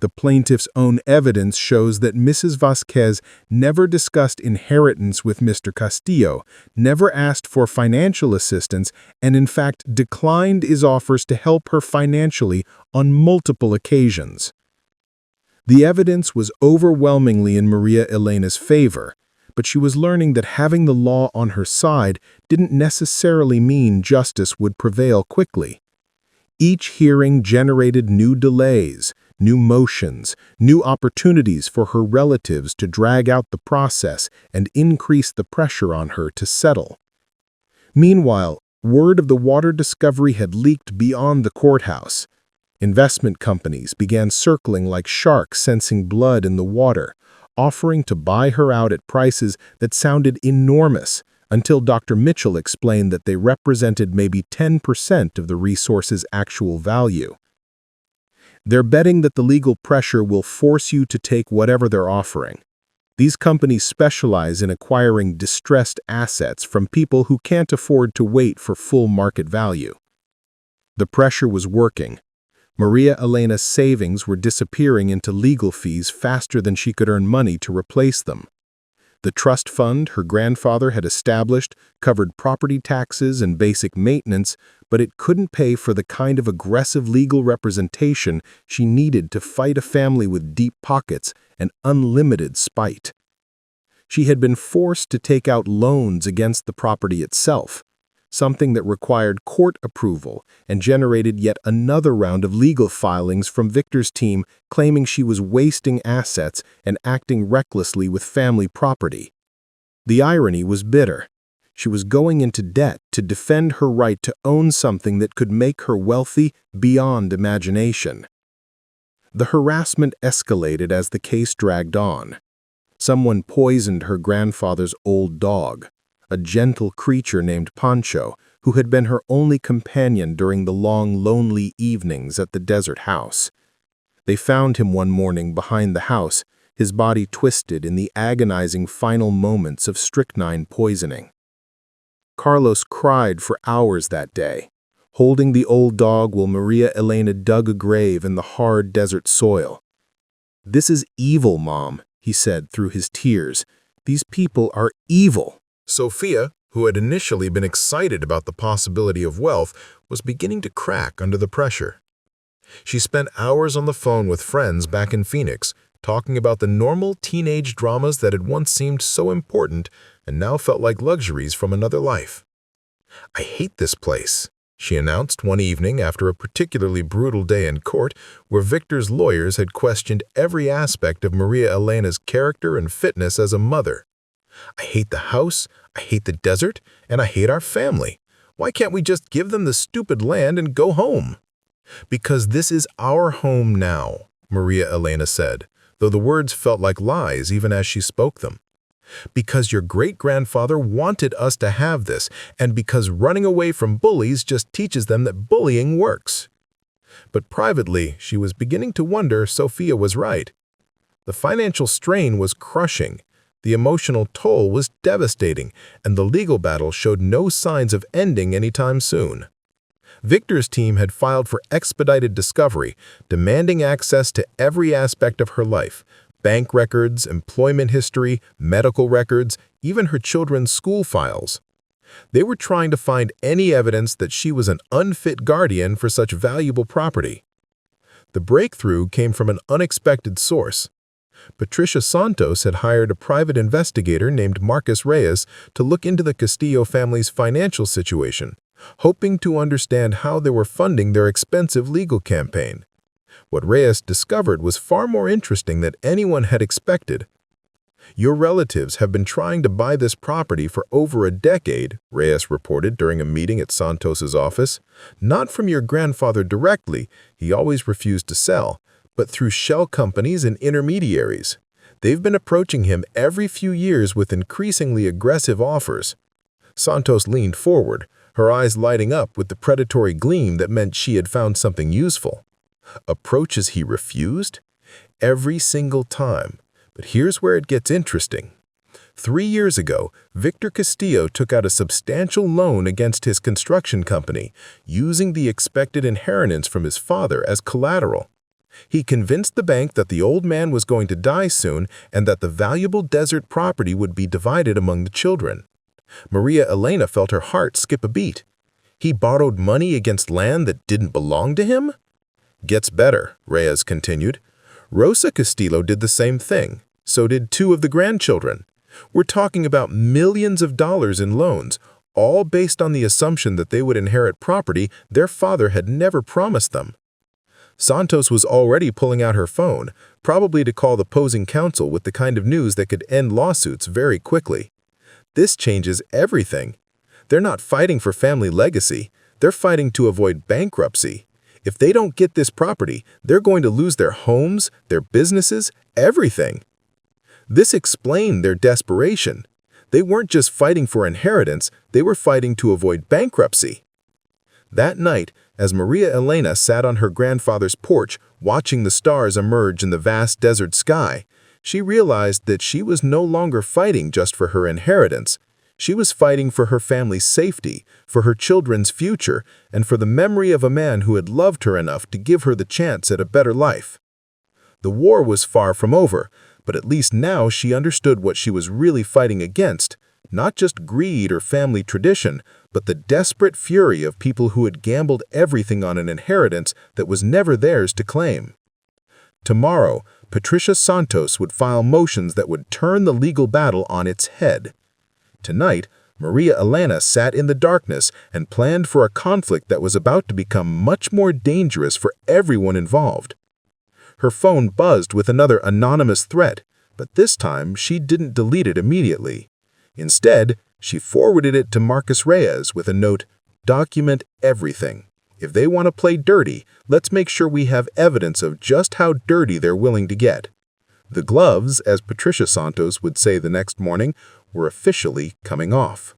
The plaintiff's own evidence shows that Mrs. Vasquez never discussed inheritance with Mr. Castillo, never asked for financial assistance, and in fact declined his offers to help her financially on multiple occasions." The evidence was overwhelmingly in Maria Elena's favor, but she was learning that having the law on her side didn't necessarily mean justice would prevail quickly. Each hearing generated new delays, new motions, new opportunities for her relatives to drag out the process and increase the pressure on her to settle. Meanwhile, word of the water discovery had leaked beyond the courthouse. Investment companies began circling like sharks sensing blood in the water, offering to buy her out at prices that sounded enormous, until Dr. Mitchell explained that they represented maybe 10% of the resource's actual value. "They're betting that the legal pressure will force you to take whatever they're offering. These companies specialize in acquiring distressed assets from people who can't afford to wait for full market value." The pressure was working. Maria Elena's savings were disappearing into legal fees faster than she could earn money to replace them. The trust fund her grandfather had established covered property taxes and basic maintenance, but it couldn't pay for the kind of aggressive legal representation she needed to fight a family with deep pockets and unlimited spite. She had been forced to take out loans against the property itself, something that required court approval and generated yet another round of legal filings from Victor's team claiming she was wasting assets and acting recklessly with family property. The irony was bitter. She was going into debt to defend her right to own something that could make her wealthy beyond imagination. The harassment escalated as the case dragged on. Someone poisoned her grandfather's old dog, a gentle creature named Pancho, who had been her only companion during the long, lonely evenings at the desert house. They found him one morning behind the house, his body twisted in the agonizing final moments of strychnine poisoning. Carlos cried for hours that day, holding the old dog while Maria Elena dug a grave in the hard desert soil. "This is evil, Mom," he said through his tears. "These people are evil." Sophia, who had initially been excited about the possibility of wealth, was beginning to crack under the pressure. She spent hours on the phone with friends back in Phoenix, talking about the normal teenage dramas that had once seemed so important and now felt like luxuries from another life. "I hate this place," she announced one evening after a particularly brutal day in court where Victor's lawyers had questioned every aspect of Maria Elena's character and fitness as a mother. "I hate the house, I hate the desert, and I hate our family. Why can't we just give them the stupid land and go home?" "Because this is our home now," Maria Elena said, though the words felt like lies even as she spoke them. Because your great-grandfather wanted us to have this, and because running away from bullies just teaches them that bullying works. But privately, she was beginning to wonder Sophia was right. The financial strain was crushing, the emotional toll was devastating, and the legal battle showed no signs of ending anytime soon. Victor's team had filed for expedited discovery, demanding access to every aspect of her life: bank records, employment history, medical records, even her children's school files. They were trying to find any evidence that she was an unfit guardian for such valuable property. The breakthrough came from an unexpected source. Patricia Santos had hired a private investigator named Marcus Reyes to look into the Castillo family's financial situation, hoping to understand how they were funding their expensive legal campaign. What Reyes discovered was far more interesting than anyone had expected. "Your relatives have been trying to buy this property for over a decade," Reyes reported during a meeting at Santos's office. "Not from your grandfather directly, he always refused to sell, but through shell companies and intermediaries. They've been approaching him every few years with increasingly aggressive offers." Santos leaned forward, her eyes lighting up with the predatory gleam that meant she had found something useful. Approaches he refused? Every single time. But here's where it gets interesting. 3 years ago, Victor Castillo took out a substantial loan against his construction company, using the expected inheritance from his father as collateral. He convinced the bank that the old man was going to die soon and that the valuable desert property would be divided among the children. Maria Elena felt her heart skip a beat. He borrowed money against land that didn't belong to him? Gets better, Reyes continued. Rosa Castillo did the same thing. So did 2 of the grandchildren. We're talking about millions of dollars in loans, all based on the assumption that they would inherit property their father had never promised them. Santos was already pulling out her phone, probably to call the opposing counsel with the kind of news that could end lawsuits very quickly. This changes everything. They're not fighting for family legacy. They're fighting to avoid bankruptcy. If they don't get this property, they're going to lose their homes, their businesses, everything. This explained their desperation. They weren't just fighting for inheritance, they were fighting to avoid bankruptcy. That night, as Maria Elena sat on her grandfather's porch watching the stars emerge in the vast desert sky, she realized that she was no longer fighting just for her inheritance. She was fighting for her family's safety, for her children's future, and for the memory of a man who had loved her enough to give her the chance at a better life. The war was far from over, but at least now she understood what she was really fighting against, not just greed or family tradition, but the desperate fury of people who had gambled everything on an inheritance that was never theirs to claim. Tomorrow, Patricia Santos would file motions that would turn the legal battle on its head. Tonight, Maria Elena sat in the darkness and planned for a conflict that was about to become much more dangerous for everyone involved. Her phone buzzed with another anonymous threat, but this time she didn't delete it immediately. Instead, she forwarded it to Marcus Reyes with a note, "Document everything. If they want to play dirty, let's make sure we have evidence of just how dirty they're willing to get." The gloves, as Patricia Santos would say the next morning, were officially coming off.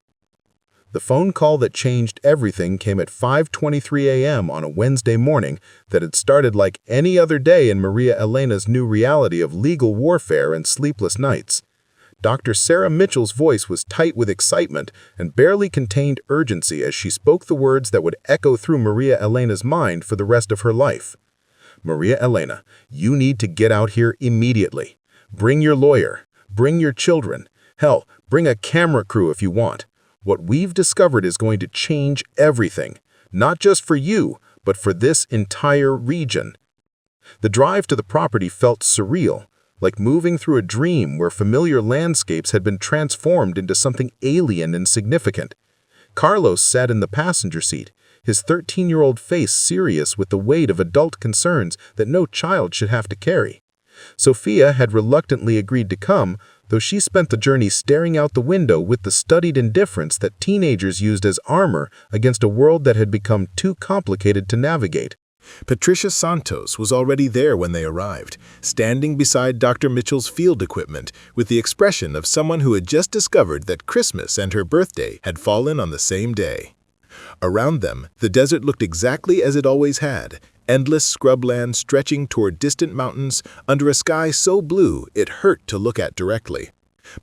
The phone call that changed everything came at 5:23 a.m. on a Wednesday morning that had started like any other day in Maria Elena's new reality of legal warfare and sleepless nights. Dr. Sarah Mitchell's voice was tight with excitement and barely contained urgency as she spoke the words that would echo through Maria Elena's mind for the rest of her life. "Maria Elena, you need to get out here immediately. Bring your lawyer. Bring your children. Hell, bring a camera crew if you want. What we've discovered is going to change everything, not just for you, but for this entire region." The drive to the property felt surreal, like moving through a dream where familiar landscapes had been transformed into something alien and significant. Carlos sat in the passenger seat, his 13-year-old face serious with the weight of adult concerns that no child should have to carry. Sophia had reluctantly agreed to come, though she spent the journey staring out the window with the studied indifference that teenagers used as armor against a world that had become too complicated to navigate. Patricia Santos was already there when they arrived, standing beside Dr. Mitchell's field equipment with the expression of someone who had just discovered that Christmas and her birthday had fallen on the same day. Around them, the desert looked exactly as it always had, endless scrubland stretching toward distant mountains under a sky so blue it hurt to look at directly.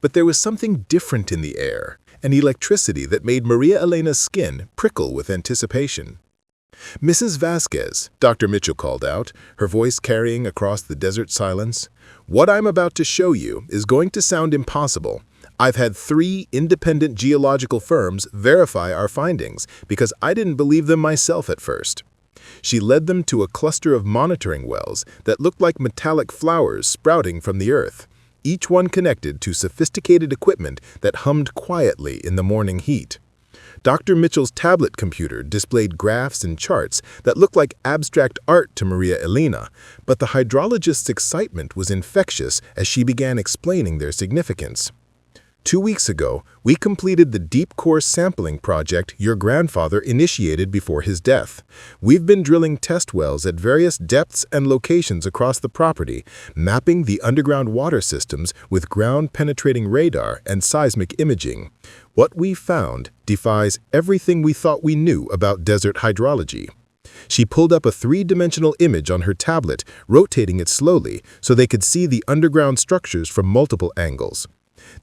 But there was something different in the air, an electricity that made Maria Elena's skin prickle with anticipation. "Mrs. Vasquez," Dr. Mitchell called out, her voice carrying across the desert silence, "what I'm about to show you is going to sound impossible. I've had 3 independent geological firms verify our findings because I didn't believe them myself at first." She led them to a cluster of monitoring wells that looked like metallic flowers sprouting from the earth, each one connected to sophisticated equipment that hummed quietly in the morning heat. Dr. Mitchell's tablet computer displayed graphs and charts that looked like abstract art to Maria Elena, but the hydrologist's excitement was infectious as she began explaining their significance. 2 weeks ago, we completed the deep core sampling project your grandfather initiated before his death. We've been drilling test wells at various depths and locations across the property, mapping the underground water systems with ground-penetrating radar and seismic imaging. What we found defies everything we thought we knew about desert hydrology. She pulled up a 3-dimensional image on her tablet, rotating it slowly so they could see the underground structures from multiple angles.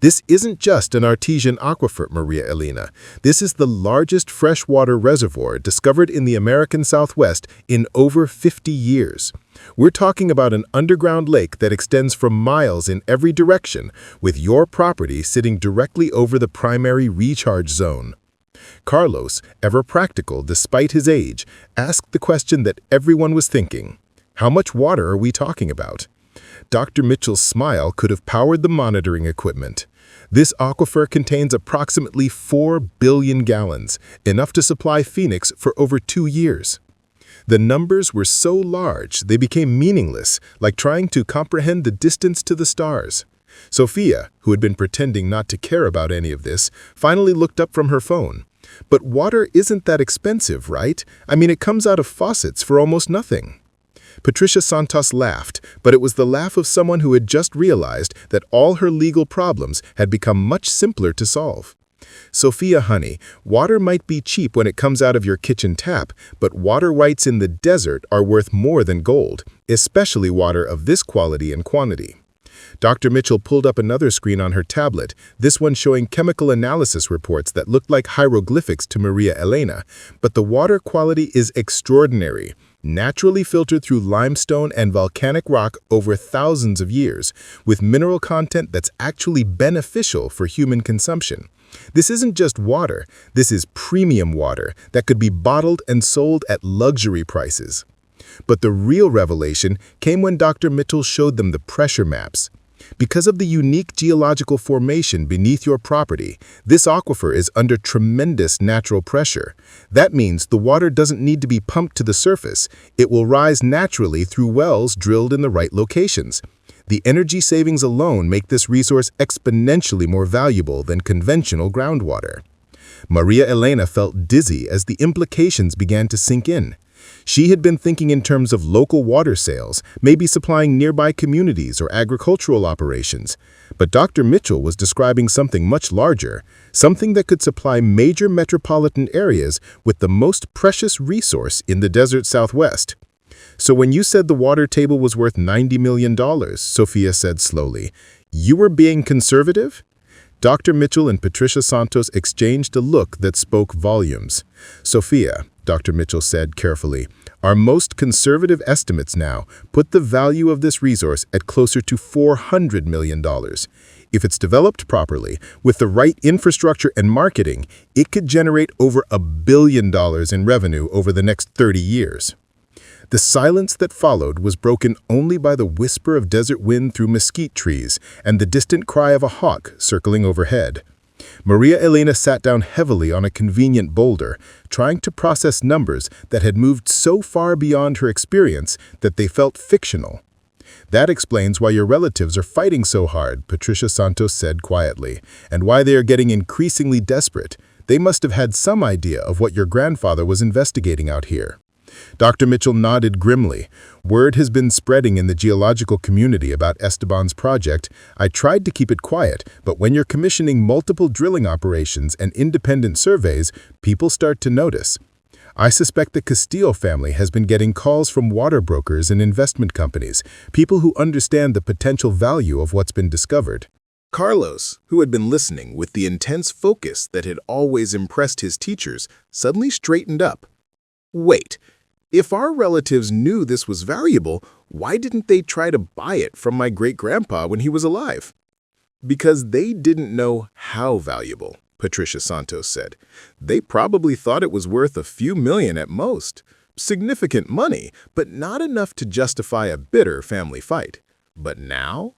"This isn't just an artesian aquifer, Maria Elena. This is the largest freshwater reservoir discovered in the American Southwest in over 50 years. We're talking about an underground lake that extends for miles in every direction, with your property sitting directly over the primary recharge zone." Carlos, ever practical despite his age, asked the question that everyone was thinking. How much water are we talking about? Dr. Mitchell's smile could have powered the monitoring equipment. "This aquifer contains approximately 4 billion gallons, enough to supply Phoenix for over 2 years. The numbers were so large they became meaningless, like trying to comprehend the distance to the stars. Sophia, who had been pretending not to care about any of this, finally looked up from her phone. "But water isn't that expensive, right? I mean, it comes out of faucets for almost nothing." Patricia Santos laughed, but it was the laugh of someone who had just realized that all her legal problems had become much simpler to solve. "Sophia, honey, water might be cheap when it comes out of your kitchen tap, but water rights in the desert are worth more than gold, especially water of this quality and quantity." Dr. Mitchell pulled up another screen on her tablet, this one showing chemical analysis reports that looked like hieroglyphics to Maria Elena, but the water quality is extraordinary. Naturally filtered through limestone and volcanic rock over thousands of years, with mineral content that's actually beneficial for human consumption. This isn't just water, this is premium water that could be bottled and sold at luxury prices. But the real revelation came when Dr. Mitchell showed them the pressure maps. Because of the unique geological formation beneath your property, this aquifer is under tremendous natural pressure. That means the water doesn't need to be pumped to the surface. It will rise naturally through wells drilled in the right locations. The energy savings alone make this resource exponentially more valuable than conventional groundwater. Maria Elena felt dizzy as the implications began to sink in. She had been thinking in terms of local water sales, maybe supplying nearby communities or agricultural operations. But Dr. Mitchell was describing something much larger, something that could supply major metropolitan areas with the most precious resource in the desert Southwest. "So when you said the water table was worth $90 million, Sophia said slowly, "you were being conservative?" Dr. Mitchell and Patricia Santos exchanged a look that spoke volumes. "Sophia," Dr. Mitchell said carefully, "our most conservative estimates now put the value of this resource at closer to $400 million. If it's developed properly, with the right infrastructure and marketing, it could generate over $1 billion in revenue over the next 30 years. The silence that followed was broken only by the whisper of desert wind through mesquite trees and the distant cry of a hawk circling overhead. Maria Elena sat down heavily on a convenient boulder, trying to process numbers that had moved so far beyond her experience that they felt fictional. "That explains why your relatives are fighting so hard," Patricia Santos said quietly, "and why they are getting increasingly desperate. They must have had some idea of what your grandfather was investigating out here." Dr. Mitchell nodded grimly. Word has been spreading in the geological community about Esteban's project. I tried to keep it quiet, but when you're commissioning multiple drilling operations and independent surveys, people start to notice. I suspect the Castillo family has been getting calls from water brokers and investment companies, people who understand the potential value of what's been discovered. Carlos, who had been listening with the intense focus that had always impressed his teachers, suddenly straightened up. Wait, if our relatives knew this was valuable, why didn't they try to buy it from my great-grandpa when he was alive? Because they didn't know how valuable, Patricia Santos said. They probably thought it was worth a few million at most. Significant money, but not enough to justify a bitter family fight. But now?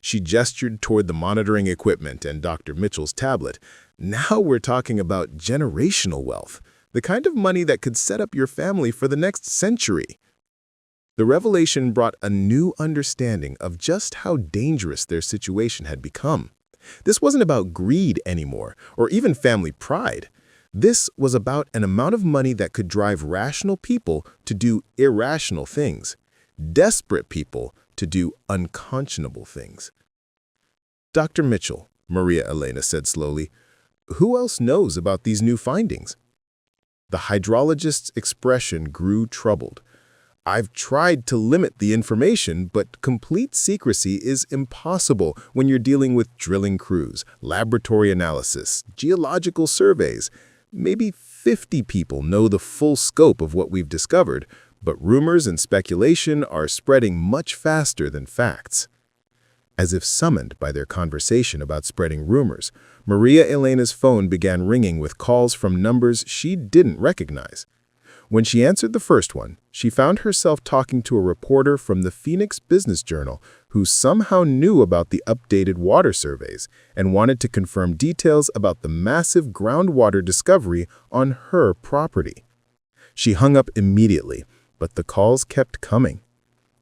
She gestured toward the monitoring equipment and Dr. Mitchell's tablet. Now we're talking about generational wealth, the kind of money that could set up your family for the next century. The revelation brought a new understanding of just how dangerous their situation had become. This wasn't about greed anymore, or even family pride. This was about an amount of money that could drive rational people to do irrational things, desperate people to do unconscionable things. Dr. Mitchell, Maria Elena said slowly, who else knows about these new findings? The hydrologist's expression grew troubled. I've tried to limit the information, but complete secrecy is impossible when you're dealing with drilling crews, laboratory analysis, geological surveys. Maybe 50 people know the full scope of what we've discovered, but rumors and speculation are spreading much faster than facts. As if summoned by their conversation about spreading rumors, Maria Elena's phone began ringing with calls from numbers she didn't recognize. When she answered the first one, she found herself talking to a reporter from the Phoenix Business Journal who somehow knew about the updated water surveys and wanted to confirm details about the massive groundwater discovery on her property. She hung up immediately, but the calls kept coming.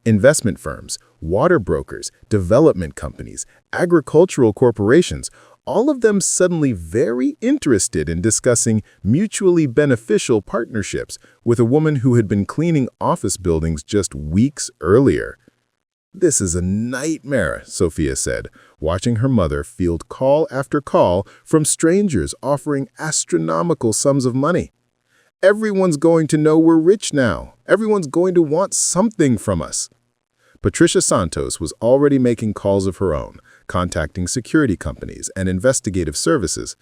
Investment firms, water brokers, development companies, agricultural corporations, all of them suddenly very interested in discussing mutually beneficial partnerships with a woman who had been cleaning office buildings just weeks earlier. This is a nightmare, Sophia said, watching her mother field call after call from strangers offering astronomical sums of money. Everyone's going to know we're rich now. Everyone's going to want something from us. Patricia Santos was already making calls of her own, contacting security companies and investigative services.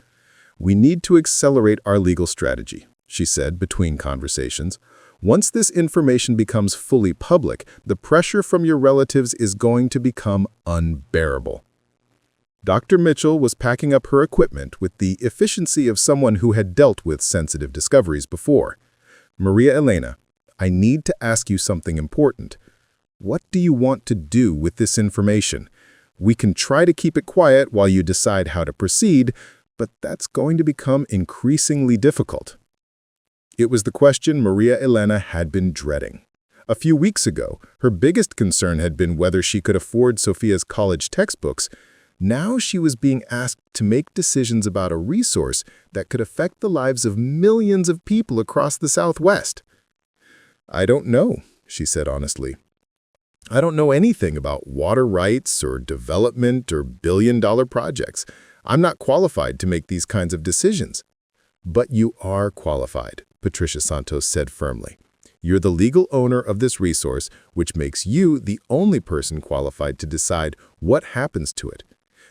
We need to accelerate our legal strategy, she said between conversations. Once this information becomes fully public, the pressure from your relatives is going to become unbearable. Dr. Mitchell was packing up her equipment with the efficiency of someone who had dealt with sensitive discoveries before. Maria Elena, I need to ask you something important. What do you want to do with this information? We can try to keep it quiet while you decide how to proceed, but that's going to become increasingly difficult. It was the question Maria Elena had been dreading. A few weeks ago, her biggest concern had been whether she could afford Sophia's college textbooks. Now she was being asked to make decisions about a resource that could affect the lives of millions of people across the Southwest. I don't know, she said honestly. I don't know anything about water rights or development or billion-dollar projects. I'm not qualified to make these kinds of decisions. But you are qualified, Patricia Santos said firmly. You're the legal owner of this resource, which makes you the only person qualified to decide what happens to it.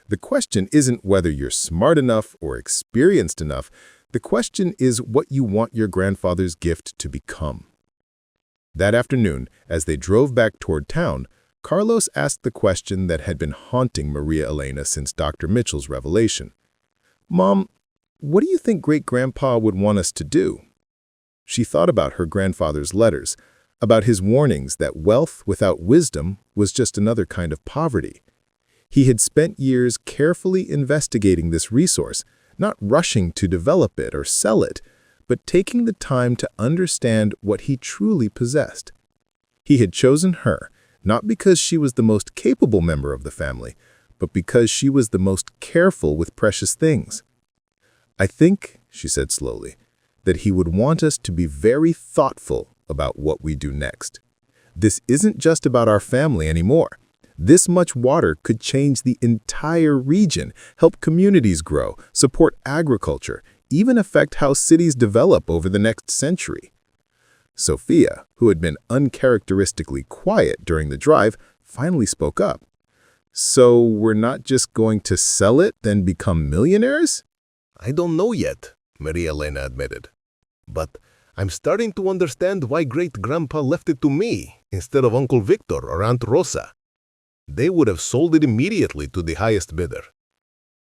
The question isn't whether you're smart enough or experienced enough. The question is what you want your grandfather's gift to become. That afternoon, as they drove back toward town, Carlos asked the question that had been haunting Maria Elena since Dr. Mitchell's revelation. Mom, what do you think Great-Grandpa would want us to do? She thought about her grandfather's letters, about his warnings that wealth without wisdom was just another kind of poverty. He had spent years carefully investigating this resource, not rushing to develop it or sell it, but taking the time to understand what he truly possessed. He had chosen her, not because she was the most capable member of the family, but because she was the most careful with precious things. I think, she said slowly, that he would want us to be very thoughtful about what we do next. This isn't just about our family anymore. This much water could change the entire region, help communities grow, support agriculture, even affect how cities develop over the next century. Sophia, who had been uncharacteristically quiet during the drive, finally spoke up. So we're not just going to sell it, then become millionaires? I don't know yet, Maria Elena admitted. But I'm starting to understand why great-grandpa left it to me instead of Uncle Victor or Aunt Rosa. They would have sold it immediately to the highest bidder.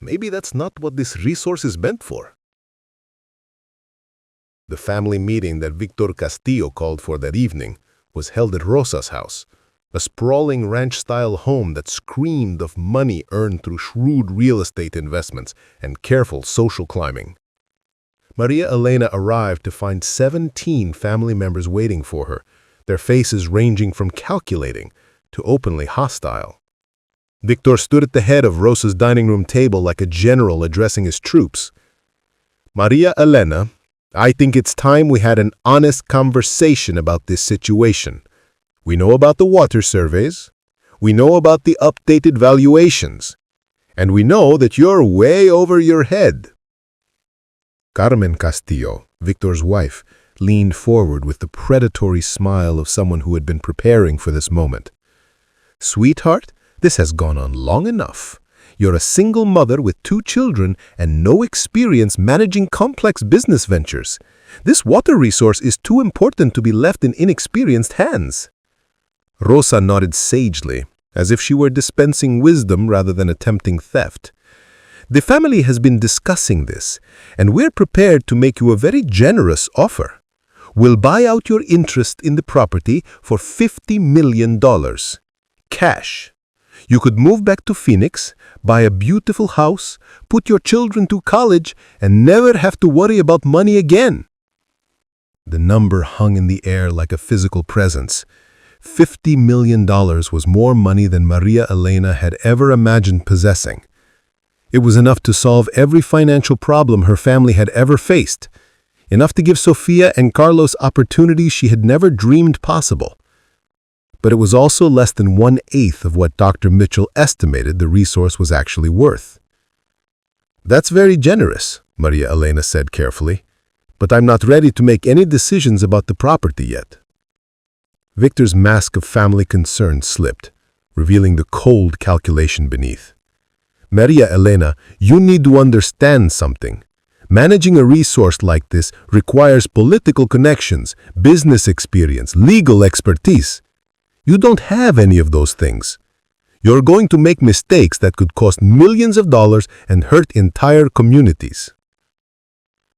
Maybe that's not what this resource is meant for. The family meeting that Victor Castillo called for that evening was held at Rosa's house, a sprawling ranch-style home that screamed of money earned through shrewd real estate investments and careful social climbing. Maria Elena arrived to find 17 family members waiting for her, their faces ranging from calculating to openly hostile. Victor stood at the head of Rosa's dining room table like a general addressing his troops. Maria Elena, I think it's time we had an honest conversation about this situation. We know about the water surveys, we know about the updated valuations, and we know that you're way over your head. Carmen Castillo, Victor's wife, leaned forward with the predatory smile of someone who had been preparing for this moment. Sweetheart, this has gone on long enough. You're a single mother with 2 children and no experience managing complex business ventures. This water resource is too important to be left in inexperienced hands. Rosa nodded sagely, as if she were dispensing wisdom rather than attempting theft. The family has been discussing this, and we're prepared to make you a very generous offer. We'll buy out your interest in the property for $50 million. Cash. You could move back to Phoenix, buy a beautiful house, put your children to college, and never have to worry about money again. The number hung in the air like a physical presence. $50 million was more money than Maria Elena had ever imagined possessing. It was enough to solve every financial problem her family had ever faced, enough to give Sophia and Carlos opportunities she had never dreamed possible. But it was also less than 1/8 of what Dr. Mitchell estimated the resource was actually worth. That's very generous, Maria Elena said carefully, but I'm not ready to make any decisions about the property yet. Victor's mask of family concern slipped, revealing the cold calculation beneath. Maria Elena, you need to understand something. Managing a resource like this requires political connections, business experience, legal expertise. You don't have any of those things. You're going to make mistakes that could cost millions of dollars and hurt entire communities.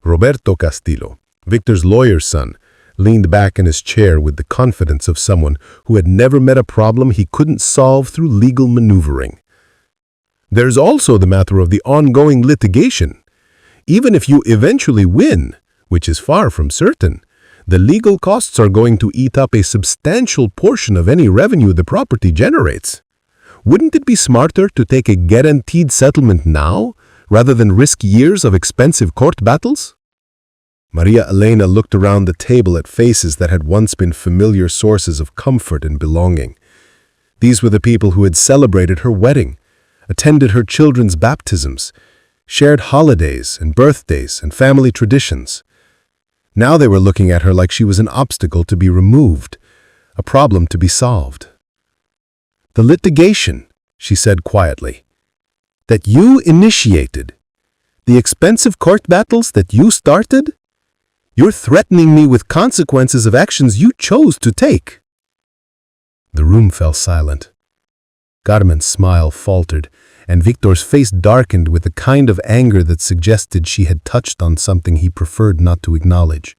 Roberto Castillo, Victor's lawyer's son, leaned back in his chair with the confidence of someone who had never met a problem he couldn't solve through legal maneuvering. There's also the matter of the ongoing litigation. Even if you eventually win, which is far from certain, the legal costs are going to eat up a substantial portion of any revenue the property generates. Wouldn't it be smarter to take a guaranteed settlement now, rather than risk years of expensive court battles? Maria Elena looked around the table at faces that had once been familiar sources of comfort and belonging. These were the people who had celebrated her wedding, attended her children's baptisms, shared holidays and birthdays and family traditions. Now they were looking at her like she was an obstacle to be removed, a problem to be solved. The litigation, she said quietly, that you initiated, the expensive court battles that you started, you're threatening me with consequences of actions you chose to take. The room fell silent. Carmen's smile faltered, and Victor's face darkened with the kind of anger that suggested she had touched on something he preferred not to acknowledge.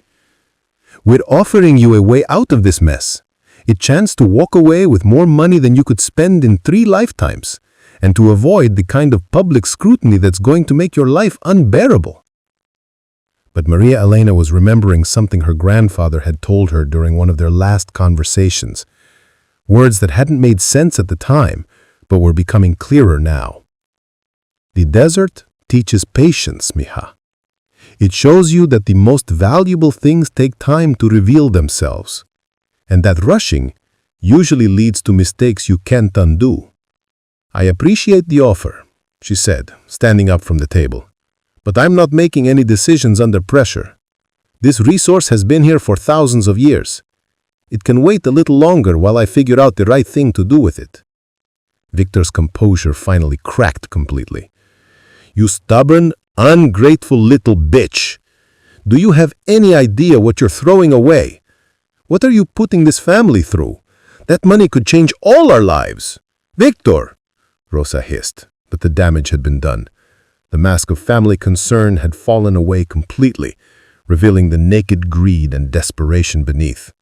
We're offering you a way out of this mess, a chance to walk away with more money than you could spend in 3 lifetimes, and to avoid the kind of public scrutiny that's going to make your life unbearable. But Maria Elena was remembering something her grandfather had told her during one of their last conversations, words that hadn't made sense at the time, but were becoming clearer now. The desert teaches patience, mija. It shows you that the most valuable things take time to reveal themselves, and that rushing usually leads to mistakes you can't undo. I appreciate the offer, she said, standing up from the table. But I'm not making any decisions under pressure. This resource has been here for thousands of years. It can wait a little longer while I figure out the right thing to do with it. Victor's composure finally cracked completely. You stubborn, ungrateful little bitch. Do you have any idea what you're throwing away? What are you putting this family through? That money could change all our lives. Victor! Rosa hissed, but the damage had been done. The mask of family concern had fallen away completely, revealing the naked greed and desperation beneath.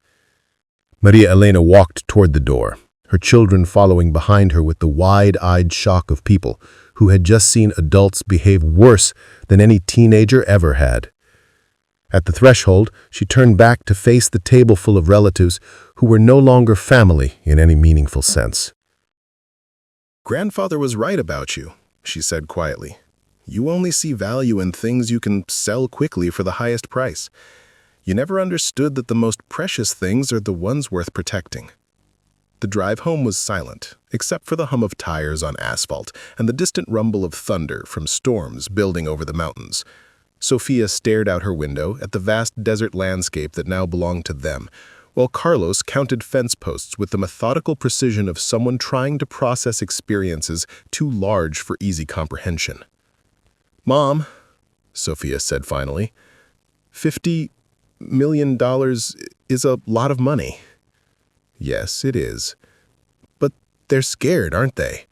Maria Elena walked toward the door, her children following behind her with the wide-eyed shock of people who had just seen adults behave worse than any teenager ever had. At the threshold, she turned back to face the table full of relatives who were no longer family in any meaningful sense. "Grandfather was right about you," she said quietly. "You only see value in things you can sell quickly for the highest price. You never understood that the most precious things are the ones worth protecting." The drive home was silent, except for the hum of tires on asphalt and the distant rumble of thunder from storms building over the mountains. Sophia stared out her window at the vast desert landscape that now belonged to them, while Carlos counted fence posts with the methodical precision of someone trying to process experiences too large for easy comprehension. "Mom," Sophia said finally, $50 million is a lot of money." "Yes, it is. But they're scared, aren't they?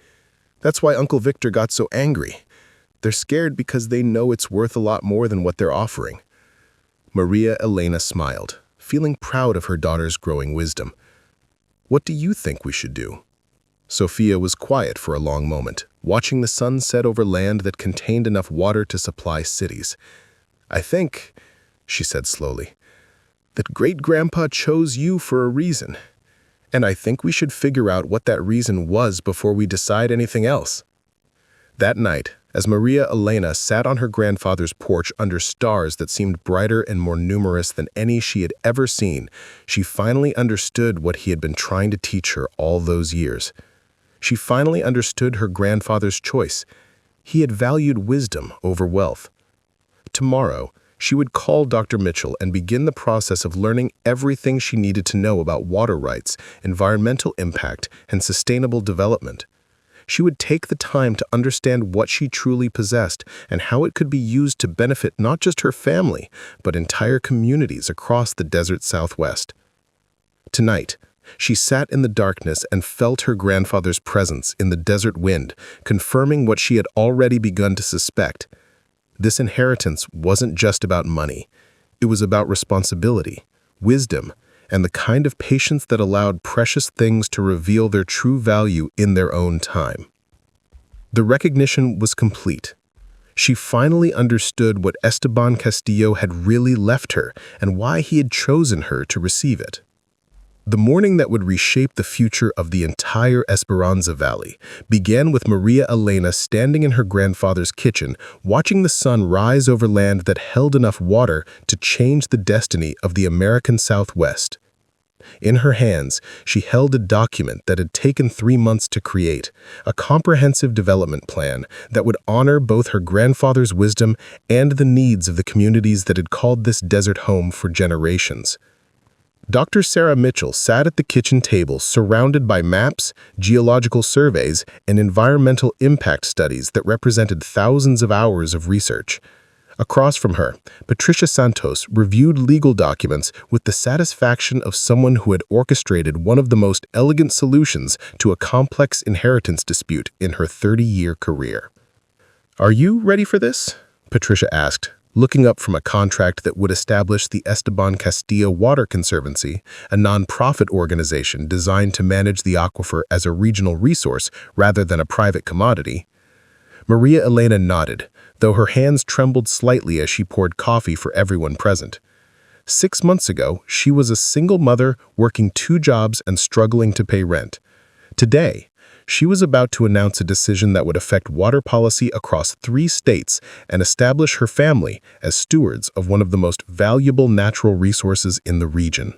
That's why Uncle Victor got so angry. They're scared because they know it's worth a lot more than what they're offering." Maria Elena smiled, feeling proud of her daughter's growing wisdom. "What do you think we should do?" Sophia was quiet for a long moment, watching the sun set over land that contained enough water to supply cities. "I think," she said slowly, "that great-grandpa chose you for a reason. And I think we should figure out what that reason was before we decide anything else." That night, as Maria Elena sat on her grandfather's porch under stars that seemed brighter and more numerous than any she had ever seen, she finally understood what he had been trying to teach her all those years. She finally understood her grandfather's choice. He had valued wisdom over wealth. Tomorrow, she would call Dr. Mitchell and begin the process of learning everything she needed to know about water rights, environmental impact, and sustainable development. She would take the time to understand what she truly possessed and how it could be used to benefit not just her family, but entire communities across the desert Southwest. Tonight, she sat in the darkness and felt her grandfather's presence in the desert wind, confirming what she had already begun to suspect. This inheritance wasn't just about money. It was about responsibility, wisdom, and the kind of patience that allowed precious things to reveal their true value in their own time. The recognition was complete. She finally understood what Esteban Castillo had really left her and why he had chosen her to receive it. The morning that would reshape the future of the entire Esperanza Valley began with Maria Elena standing in her grandfather's kitchen, watching the sun rise over land that held enough water to change the destiny of the American Southwest. In her hands, she held a document that had taken 3 months to create, a comprehensive development plan that would honor both her grandfather's wisdom and the needs of the communities that had called this desert home for generations. Dr. Sarah Mitchell sat at the kitchen table surrounded by maps, geological surveys, and environmental impact studies that represented thousands of hours of research. Across from her, Patricia Santos reviewed legal documents with the satisfaction of someone who had orchestrated one of the most elegant solutions to a complex inheritance dispute in her 30-year career. "Are you ready for this?" Patricia asked, looking up from a contract that would establish the Esteban Castillo Water Conservancy, a non-profit organization designed to manage the aquifer as a regional resource rather than a private commodity. Maria Elena nodded, though her hands trembled slightly as she poured coffee for everyone present. 6 months ago, she was a single mother working 2 jobs and struggling to pay rent. Today, She was about to announce a decision that would affect water policy across 3 states and establish her family as stewards of one of the most valuable natural resources in the region.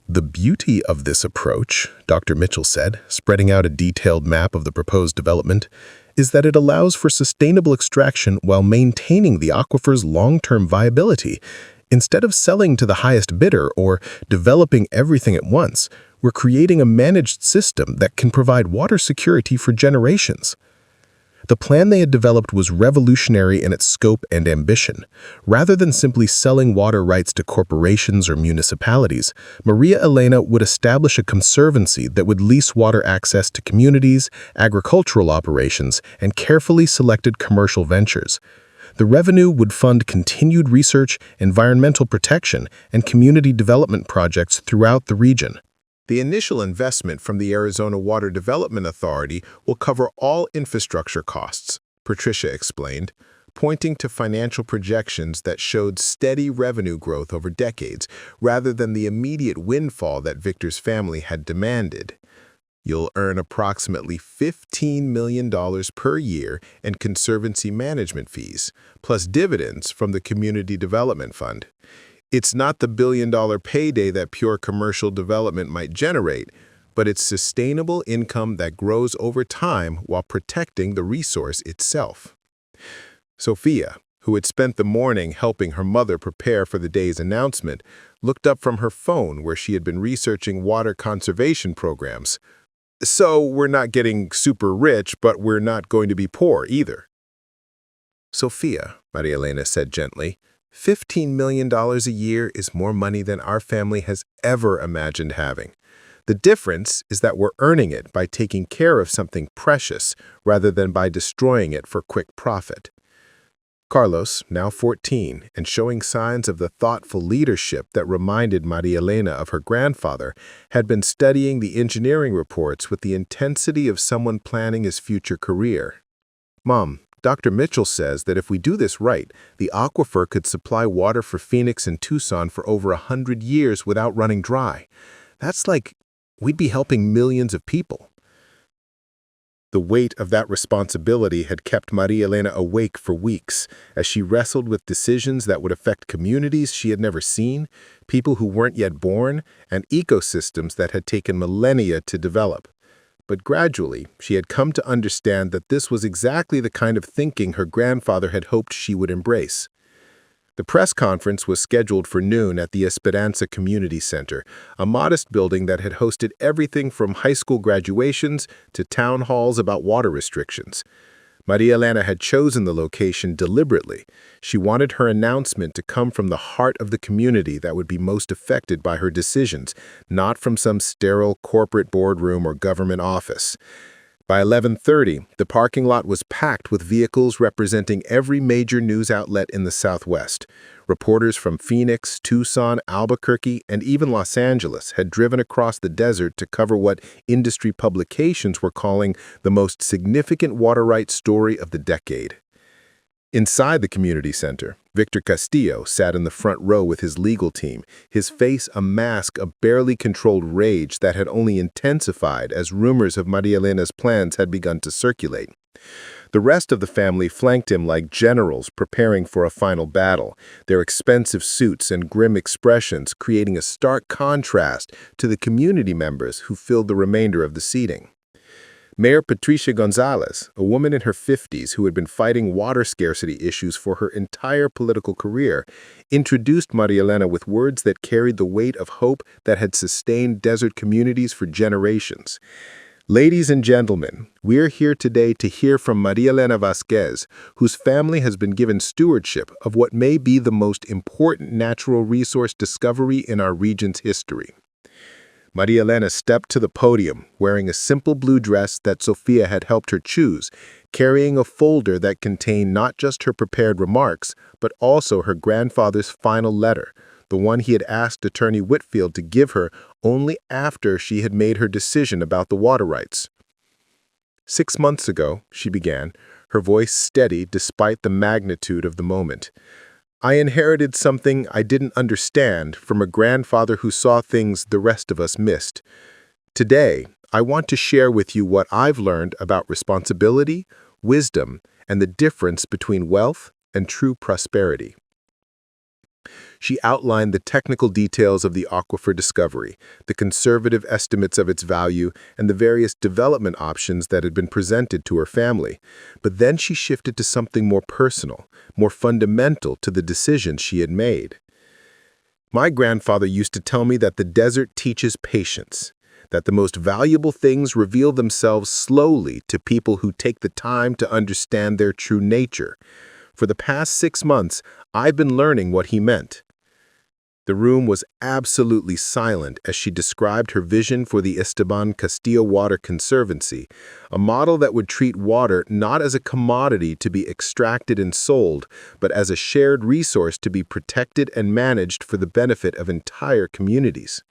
The beauty of this approach, Dr. Mitchell said, spreading out a detailed map of the proposed development, is that it allows for sustainable extraction while maintaining the aquifer's long-term viability. Instead of selling to the highest bidder or developing everything at once, we're creating a managed system that can provide water security for generations. The plan they had developed was revolutionary in its scope and ambition. Rather than simply selling water rights to corporations or municipalities, Maria Elena would establish a conservancy that would lease water access to communities, agricultural operations, and carefully selected commercial ventures. The revenue would fund continued research, environmental protection, and community development projects throughout the region. The initial investment from the Arizona Water Development Authority will cover all infrastructure costs, Patricia explained, pointing to financial projections that showed steady revenue growth over decades rather than the immediate windfall that Victor's family had demanded. You'll earn approximately $15 million per year in conservancy management fees, plus dividends from the Community Development Fund. It's not the billion-dollar payday that pure commercial development might generate, but it's sustainable income that grows over time while protecting the resource itself. Sophia, who had spent the morning helping her mother prepare for the day's announcement, looked up from her phone where she had been researching water conservation programs. So we're not getting super rich, but we're not going to be poor either. Sophia, Maria Elena said gently, $15 million a year is more money than our family has ever imagined having. The difference is that we're earning it by taking care of something precious rather than by destroying it for quick profit. Carlos, now 14, and showing signs of the thoughtful leadership that reminded Maria Elena of her grandfather, had been studying the engineering reports with the intensity of someone planning his future career. Mom, Dr. Mitchell says that if we do this right, the aquifer could supply water for Phoenix and Tucson for over 100 years without running dry. That's like we'd be helping millions of people. The weight of that responsibility had kept Maria Elena awake for weeks as she wrestled with decisions that would affect communities she had never seen, people who weren't yet born, and ecosystems that had taken millennia to develop. But gradually, she had come to understand that this was exactly the kind of thinking her grandfather had hoped she would embrace. The press conference was scheduled for noon at the Esperanza Community Center, a modest building that had hosted everything from high school graduations to town halls about water restrictions. Maria Elena had chosen the location deliberately. She wanted her announcement to come from the heart of the community that would be most affected by her decisions, not from some sterile corporate boardroom or government office. By 11:30, the parking lot was packed with vehicles representing every major news outlet in the Southwest. Reporters from Phoenix, Tucson, Albuquerque, and even Los Angeles had driven across the desert to cover what industry publications were calling the most significant water rights story of the decade. Inside the community center, Victor Castillo sat in the front row with his legal team, his face a mask of barely controlled rage that had only intensified as rumors of Maria Elena's plans had begun to circulate. The rest of the family flanked him like generals preparing for a final battle, their expensive suits and grim expressions creating a stark contrast to the community members who filled the remainder of the seating. Mayor Patricia Gonzalez, a woman in her 50s who had been fighting water scarcity issues for her entire political career, introduced Maria Elena with words that carried the weight of hope that had sustained desert communities for generations. Ladies and gentlemen, we're here today to hear from Maria Elena Vasquez, whose family has been given stewardship of what may be the most important natural resource discovery in our region's history. Maria Elena stepped to the podium, wearing a simple blue dress that Sophia had helped her choose, carrying a folder that contained not just her prepared remarks, but also her grandfather's final letter, the one he had asked Attorney Whitfield to give her only after she had made her decision about the water rights. 6 months ago, she began, her voice steady despite the magnitude of the moment. I inherited something I didn't understand from a grandfather who saw things the rest of us missed. Today, I want to share with you what I've learned about responsibility, wisdom, and the difference between wealth and true prosperity. She outlined the technical details of the aquifer discovery, the conservative estimates of its value, and the various development options that had been presented to her family. But then she shifted to something more personal, more fundamental to the decisions she had made. My grandfather used to tell me that the desert teaches patience, that the most valuable things reveal themselves slowly to people who take the time to understand their true nature. For the past 6 months, I've been learning what he meant. The room was absolutely silent as she described her vision for the Esteban Castillo Water Conservancy, a model that would treat water not as a commodity to be extracted and sold, but as a shared resource to be protected and managed for the benefit of entire communities.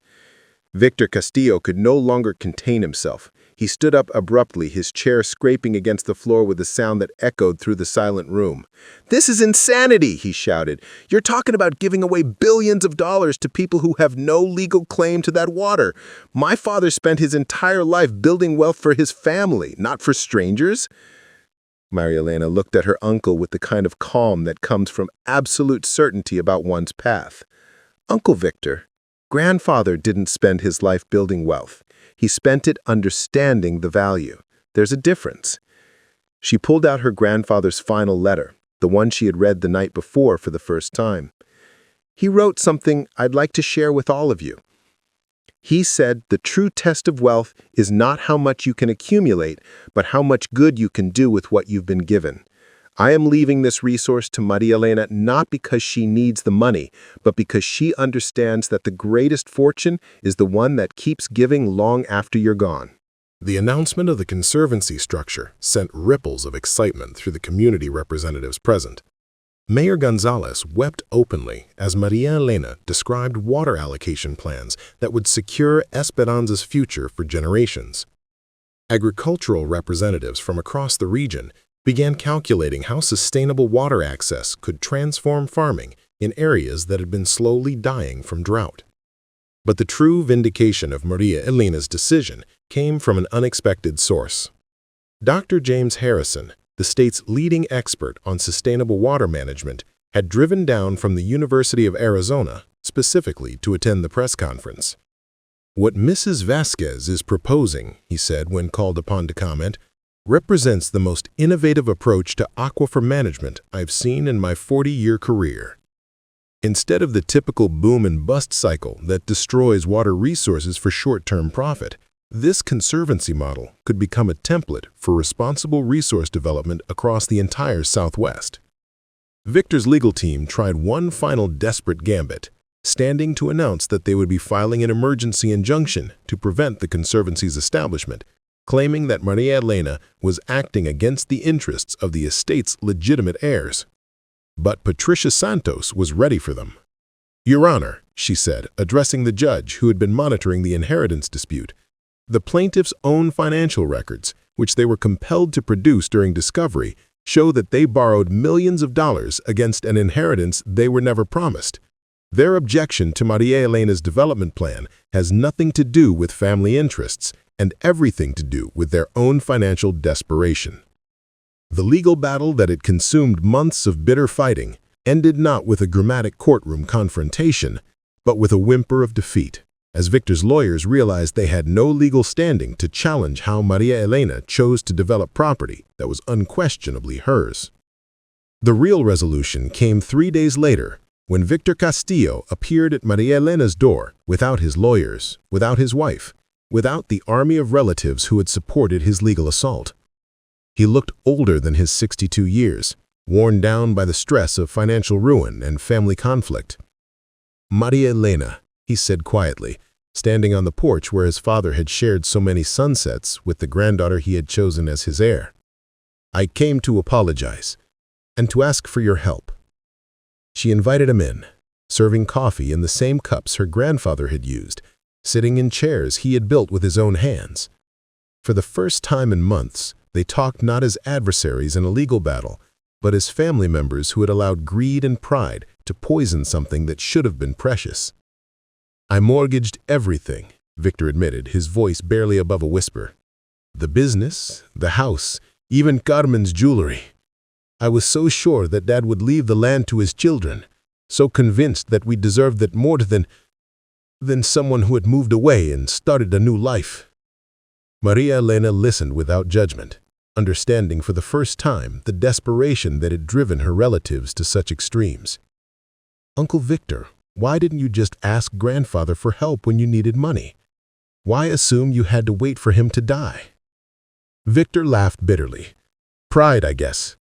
Victor Castillo could no longer contain himself. He stood up abruptly, his chair scraping against the floor with a sound that echoed through the silent room. "This is insanity," he shouted. "You're talking about giving away billions of dollars to people who have no legal claim to that water. My father spent his entire life building wealth for his family, not for strangers." Maria Elena looked at her uncle with the kind of calm that comes from absolute certainty about one's path. "Uncle Victor, grandfather didn't spend his life building wealth. He spent it understanding the value. There's a difference." She pulled out her grandfather's final letter, the one she had read the night before for the first time. He wrote something I'd like to share with all of you. He said the true test of wealth is not how much you can accumulate, but how much good you can do with what you've been given. I am leaving this resource to Maria Elena not because she needs the money, but because she understands that the greatest fortune is the one that keeps giving long after you're gone. The announcement of the conservancy structure sent ripples of excitement through the community representatives present. Mayor Gonzalez wept openly as Maria Elena described water allocation plans that would secure Esperanza's future for generations. Agricultural representatives from across the region began calculating how sustainable water access could transform farming in areas that had been slowly dying from drought. But the true vindication of Maria Elena's decision came from an unexpected source. Dr. James Harrison, the state's leading expert on sustainable water management, had driven down from the University of Arizona specifically to attend the press conference. "What Mrs. Vasquez is proposing," he said when called upon to comment, "represents the most innovative approach to aquifer management I've seen in my 40-year career. Instead of the typical boom and bust cycle that destroys water resources for short-term profit, this conservancy model could become a template for responsible resource development across the entire Southwest." Victor's legal team tried one final desperate gambit, standing to announce that they would be filing an emergency injunction to prevent the conservancy's establishment, claiming that Maria Elena was acting against the interests of the estate's legitimate heirs. But Patricia Santos was ready for them. "Your Honor," she said, addressing the judge who had been monitoring the inheritance dispute, "the plaintiff's own financial records, which they were compelled to produce during discovery, show that they borrowed millions of dollars against an inheritance they were never promised. Their objection to Maria Elena's development plan has nothing to do with family interests and everything to do with their own financial desperation." The legal battle that had consumed months of bitter fighting ended not with a dramatic courtroom confrontation, but with a whimper of defeat, as Victor's lawyers realized they had no legal standing to challenge how Maria Elena chose to develop property that was unquestionably hers. The real resolution came 3 days later, when Victor Castillo appeared at Maria Elena's door without his lawyers, without his wife, without the army of relatives who had supported his legal assault. He looked older than his 62 years, worn down by the stress of financial ruin and family conflict. "Maria Elena," he said quietly, standing on the porch where his father had shared so many sunsets with the granddaughter he had chosen as his heir. "I came to apologize and to ask for your help." She invited him in, serving coffee in the same cups her grandfather had used, sitting in chairs he had built with his own hands. For the first time in months, they talked not as adversaries in a legal battle, but as family members who had allowed greed and pride to poison something that should have been precious. "I mortgaged everything," Victor admitted, his voice barely above a whisper. "The business, the house, even Carmen's jewelry. I was so sure that Dad would leave the land to his children, so convinced that we deserved it more than someone who had moved away and started a new life." Maria Elena listened without judgment, understanding for the first time the desperation that had driven her relatives to such extremes. "Uncle Victor, why didn't you just ask Grandfather for help when you needed money? Why assume you had to wait for him to die?" Victor laughed bitterly. "Pride, I guess.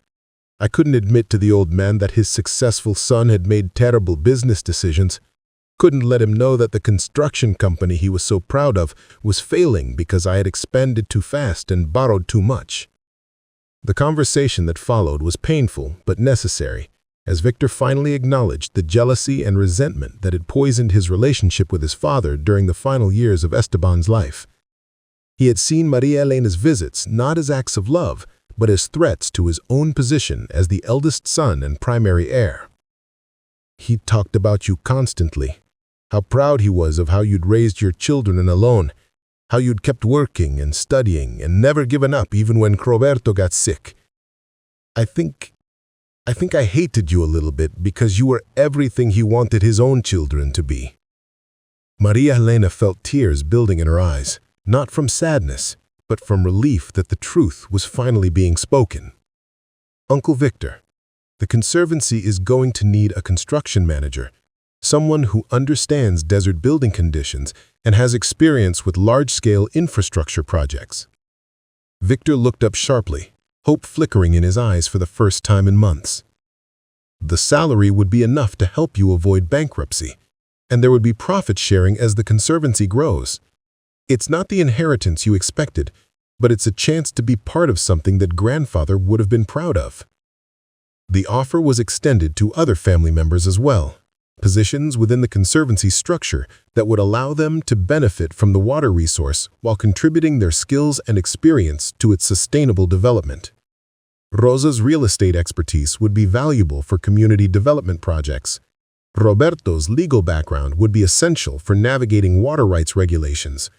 I couldn't admit to the old man that his successful son had made terrible business decisions. Couldn't let him know that the construction company he was so proud of was failing because I had expanded too fast and borrowed too much." The conversation that followed was painful but necessary, as Victor finally acknowledged the jealousy and resentment that had poisoned his relationship with his father during the final years of Esteban's life. He had seen Maria Elena's visits not as acts of love, but as threats to his own position as the eldest son and primary heir. "He talked about you constantly, how proud he was of how you'd raised your children alone, how you'd kept working and studying and never given up even when Roberto got sick. I think I hated you a little bit because you were everything he wanted his own children to be." Maria Elena felt tears building in her eyes, not from sadness, but from relief that the truth was finally being spoken. "Uncle Victor, the Conservancy is going to need a construction manager, someone who understands desert building conditions and has experience with large-scale infrastructure projects." Victor looked up sharply, hope flickering in his eyes for the first time in months. "The salary would be enough to help you avoid bankruptcy, and there would be profit sharing as the Conservancy grows. It's not the inheritance you expected, but it's a chance to be part of something that Grandfather would have been proud of." The offer was extended to other family members as well, positions within the Conservancy structure that would allow them to benefit from the water resource while contributing their skills and experience to its sustainable development. Rosa's real estate expertise would be valuable for community development projects. Roberto's legal background would be essential for navigating water rights regulations.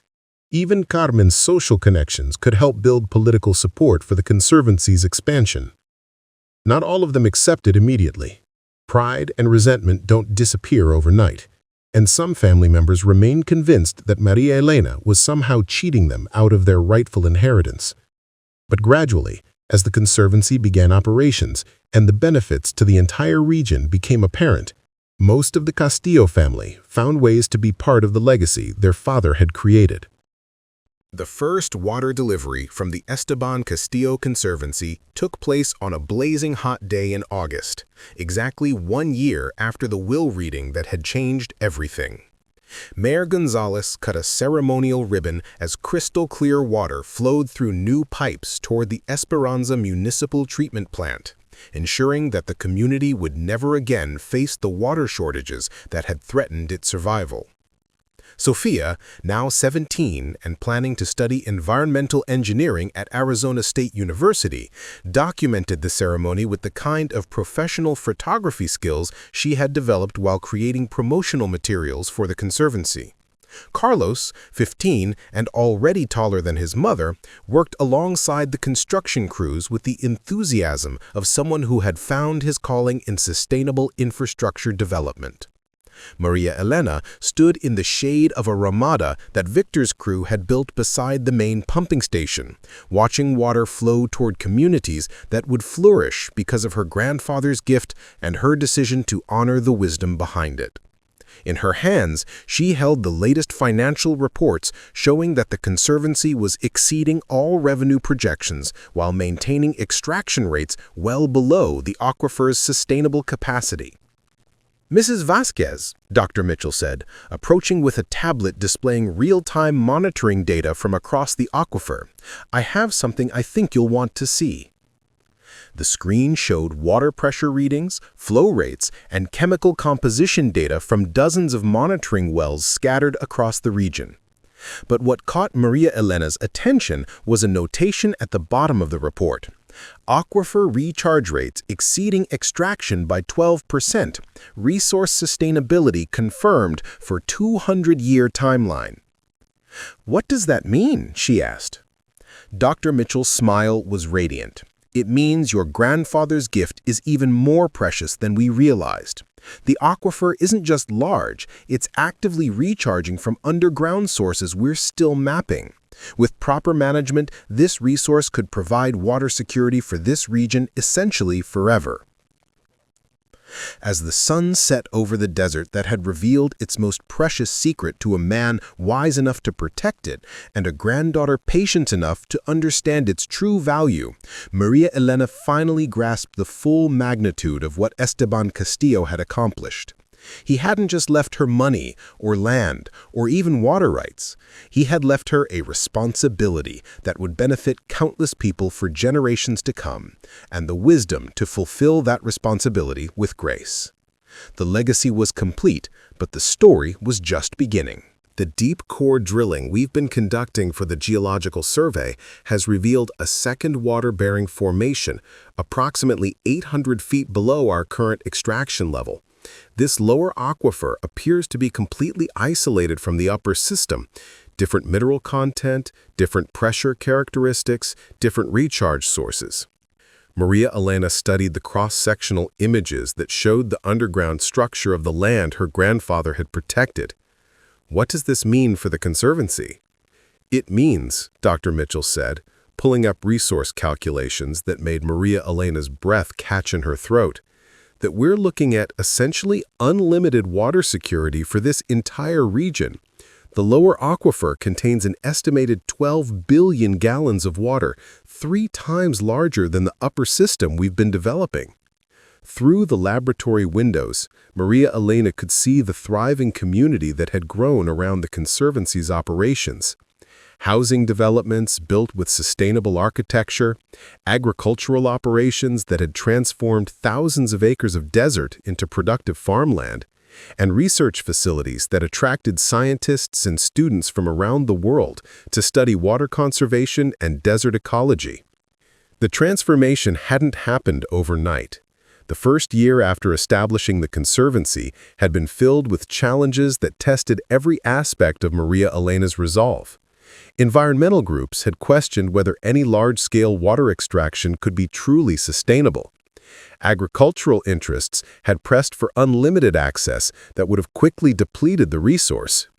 Even Carmen's social connections could help build political support for the Conservancy's expansion. Not all of them accepted immediately. Pride and resentment don't disappear overnight, and some family members remained convinced that Maria Elena was somehow cheating them out of their rightful inheritance. But gradually, as the Conservancy began operations and the benefits to the entire region became apparent, most of the Castillo family found ways to be part of the legacy their father had created. The first water delivery from the Esteban Castillo Conservancy took place on a blazing hot day in August, exactly 1 year after the will reading that had changed everything. Mayor Gonzalez cut a ceremonial ribbon as crystal-clear water flowed through new pipes toward the Esperanza Municipal Treatment Plant, ensuring that the community would never again face the water shortages that had threatened its survival. Sophia, now 17 and planning to study environmental engineering at Arizona State University, documented the ceremony with the kind of professional photography skills she had developed while creating promotional materials for the Conservancy. Carlos, 15 and already taller than his mother, worked alongside the construction crews with the enthusiasm of someone who had found his calling in sustainable infrastructure development. Maria Elena stood in the shade of a ramada that Victor's crew had built beside the main pumping station, watching water flow toward communities that would flourish because of her grandfather's gift and her decision to honor the wisdom behind it. In her hands, she held the latest financial reports showing that the Conservancy was exceeding all revenue projections while maintaining extraction rates well below the aquifer's sustainable capacity. "Mrs. Vasquez," Dr. Mitchell said, approaching with a tablet displaying real-time monitoring data from across the aquifer, "I have something I think you'll want to see." The screen showed water pressure readings, flow rates, and chemical composition data from dozens of monitoring wells scattered across the region. But what caught Maria Elena's attention was a notation at the bottom of the report. Aquifer recharge rates exceeding extraction by 12%, resource sustainability confirmed for 200-year timeline. "What does that mean?" she asked. Dr. Mitchell's smile was radiant. "It means your grandfather's gift is even more precious than we realized. The aquifer isn't just large, it's actively recharging from underground sources we're still mapping. With proper management, this resource could provide water security for this region essentially forever." As the sun set over the desert that had revealed its most precious secret to a man wise enough to protect it and a granddaughter patient enough to understand its true value, Maria Elena finally grasped the full magnitude of what Esteban Castillo had accomplished. He hadn't just left her money or land or even water rights. He had left her a responsibility that would benefit countless people for generations to come, and the wisdom to fulfill that responsibility with grace. The legacy was complete, but the story was just beginning. The deep core drilling we've been conducting for the geological survey has revealed a second water-bearing formation approximately 800 feet below our current extraction level. This lower aquifer appears to be completely isolated from the upper system. Different mineral content, different pressure characteristics, different recharge sources. Maria Elena studied the cross-sectional images that showed the underground structure of the land her grandfather had protected. What does this mean for the Conservancy? It means, Dr. Mitchell said, pulling up resource calculations that made Maria Elena's breath catch in her throat, that we're looking at essentially unlimited water security for this entire region. The lower aquifer contains an estimated 12 billion gallons of water, 3 times larger than the upper system we've been developing. Through the laboratory windows, Maria Elena could see the thriving community that had grown around the Conservancy's operations. Housing developments built with sustainable architecture, agricultural operations that had transformed thousands of acres of desert into productive farmland, and research facilities that attracted scientists and students from around the world to study water conservation and desert ecology. The transformation hadn't happened overnight. The first year after establishing the Conservancy had been filled with challenges that tested every aspect of Maria Elena's resolve. Environmental groups had questioned whether any large-scale water extraction could be truly sustainable. Agricultural interests had pressed for unlimited access that would have quickly depleted the resource.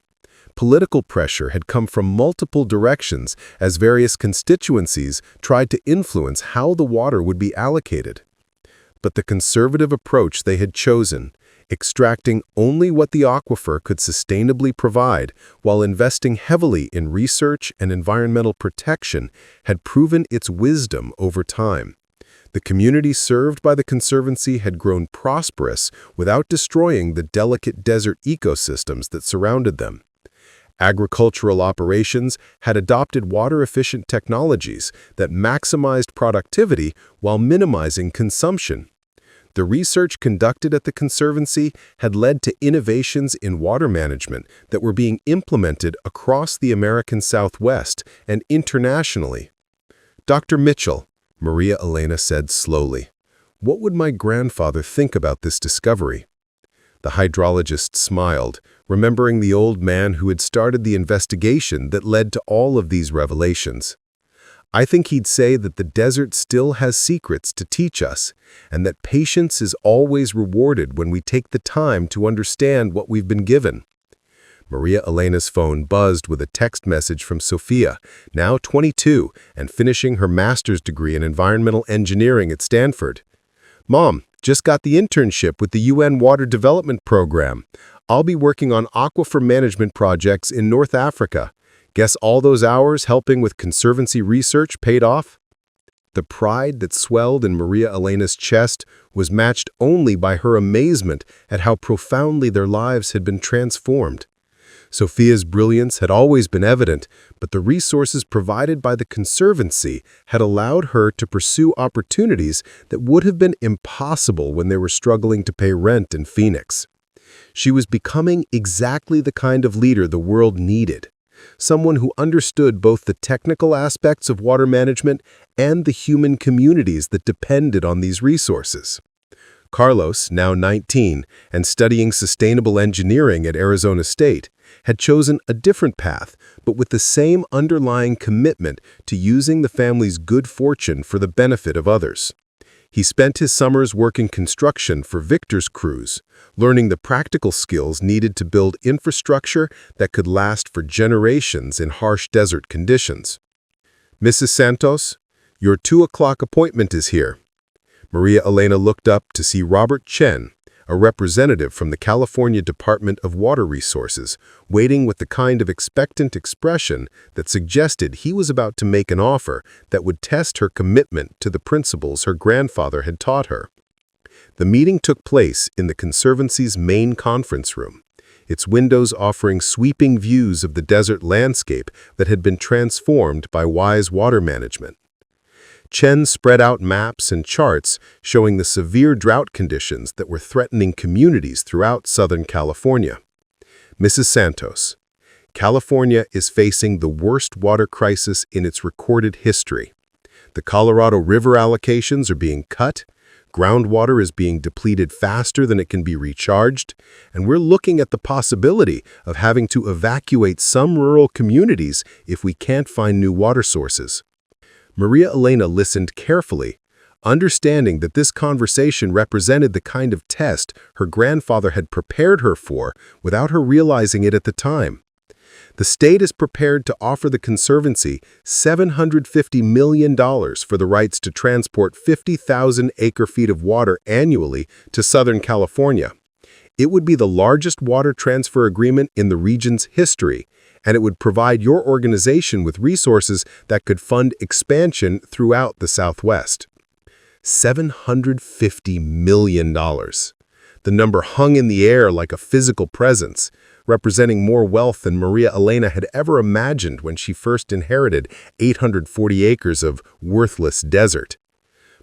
Political pressure had come from multiple directions as various constituencies tried to influence how the water would be allocated. But the conservative approach they had chosen, extracting only what the aquifer could sustainably provide while investing heavily in research and environmental protection, had proven its wisdom over time. The community served by the Conservancy had grown prosperous without destroying the delicate desert ecosystems that surrounded them. Agricultural operations had adopted water-efficient technologies that maximized productivity while minimizing consumption. The research conducted at the Conservancy had led to innovations in water management that were being implemented across the American Southwest and internationally. "Dr. Mitchell," Maria Elena said slowly, "what would my grandfather think about this discovery?" The hydrologist smiled, remembering the old man who had started the investigation that led to all of these revelations. "I think he'd say that the desert still has secrets to teach us, and that patience is always rewarded when we take the time to understand what we've been given." Maria Elena's phone buzzed with a text message from Sophia, now 22 and finishing her master's degree in environmental engineering at Stanford. "Mom, just got the internship with the UN Water Development Program. I'll be working on aquifer management projects in North Africa. Guess all those hours helping with Conservancy research paid off?" The pride that swelled in Maria Elena's chest was matched only by her amazement at how profoundly their lives had been transformed. Sophia's brilliance had always been evident, but the resources provided by the Conservancy had allowed her to pursue opportunities that would have been impossible when they were struggling to pay rent in Phoenix. She was becoming exactly the kind of leader the world needed. Someone who understood both the technical aspects of water management and the human communities that depended on these resources. Carlos, now 19 and studying sustainable engineering at Arizona State, had chosen a different path, but with the same underlying commitment to using the family's good fortune for the benefit of others. He spent his summers working construction for Victor's crews, learning the practical skills needed to build infrastructure that could last for generations in harsh desert conditions. "Mrs. Santos, your 2 o'clock appointment is here." Maria Elena looked up to see Robert Chen, a representative from the California Department of Water Resources, waiting with the kind of expectant expression that suggested he was about to make an offer that would test her commitment to the principles her grandfather had taught her. The meeting took place in the Conservancy's main conference room, its windows offering sweeping views of the desert landscape that had been transformed by wise water management. Chen spread out maps and charts showing the severe drought conditions that were threatening communities throughout Southern California. "Mrs. Santos, California is facing the worst water crisis in its recorded history. The Colorado River allocations are being cut, groundwater is being depleted faster than it can be recharged, and we're looking at the possibility of having to evacuate some rural communities if we can't find new water sources." Maria Elena listened carefully, understanding that this conversation represented the kind of test her grandfather had prepared her for without her realizing it at the time. The state is prepared to offer the Conservancy $750 million for the rights to transport 50,000 acre-feet of water annually to Southern California. It would be the largest water transfer agreement in the region's history, and it would provide your organization with resources that could fund expansion throughout the Southwest. $750 million. The number hung in the air like a physical presence, representing more wealth than Maria Elena had ever imagined when she first inherited 840 acres of worthless desert.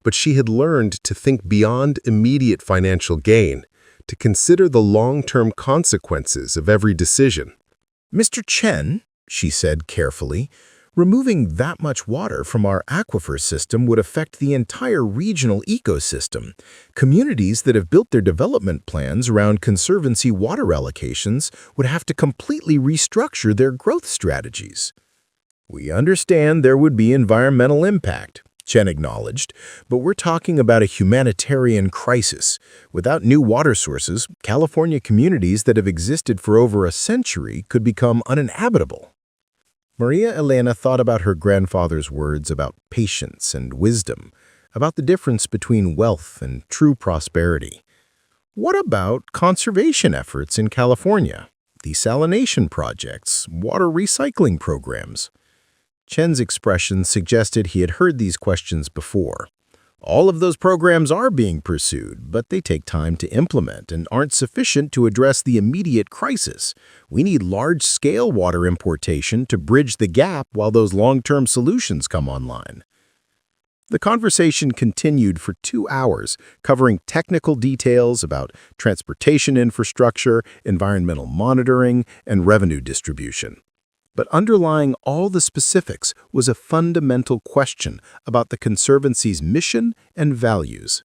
But she had learned to think beyond immediate financial gain, to consider the long-term consequences of every decision. "Mr. Chen," she said carefully, "removing that much water from our aquifer system would affect the entire regional ecosystem. Communities that have built their development plans around Conservancy water allocations would have to completely restructure their growth strategies." "We understand there would be environmental impact," Chen acknowledged, "but we're talking about a humanitarian crisis. Without new water sources, California communities that have existed for over a century could become uninhabitable." Maria Elena thought about her grandfather's words about patience and wisdom, about the difference between wealth and true prosperity. What about conservation efforts in California? Desalination projects, water recycling programs? Chen's expression suggested he had heard these questions before. All of those programs are being pursued, but they take time to implement and aren't sufficient to address the immediate crisis. We need large-scale water importation to bridge the gap while those long-term solutions come online. The conversation continued for 2 hours, covering technical details about transportation infrastructure, environmental monitoring, and revenue distribution. But underlying all the specifics was a fundamental question about the Conservancy's mission and values.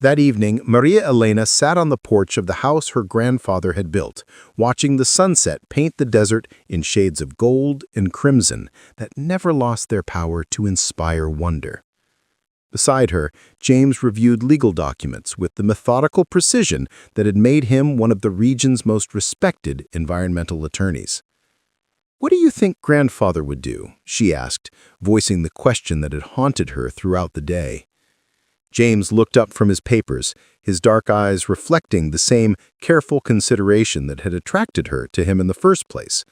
That evening, Maria Elena sat on the porch of the house her grandfather had built, watching the sunset paint the desert in shades of gold and crimson that never lost their power to inspire wonder. Beside her, James reviewed legal documents with the methodical precision that had made him one of the region's most respected environmental attorneys. "What do you think grandfather would do?" she asked, voicing the question that had haunted her throughout the day. James looked up from his papers, his dark eyes reflecting the same careful consideration that had attracted her to him in the first place.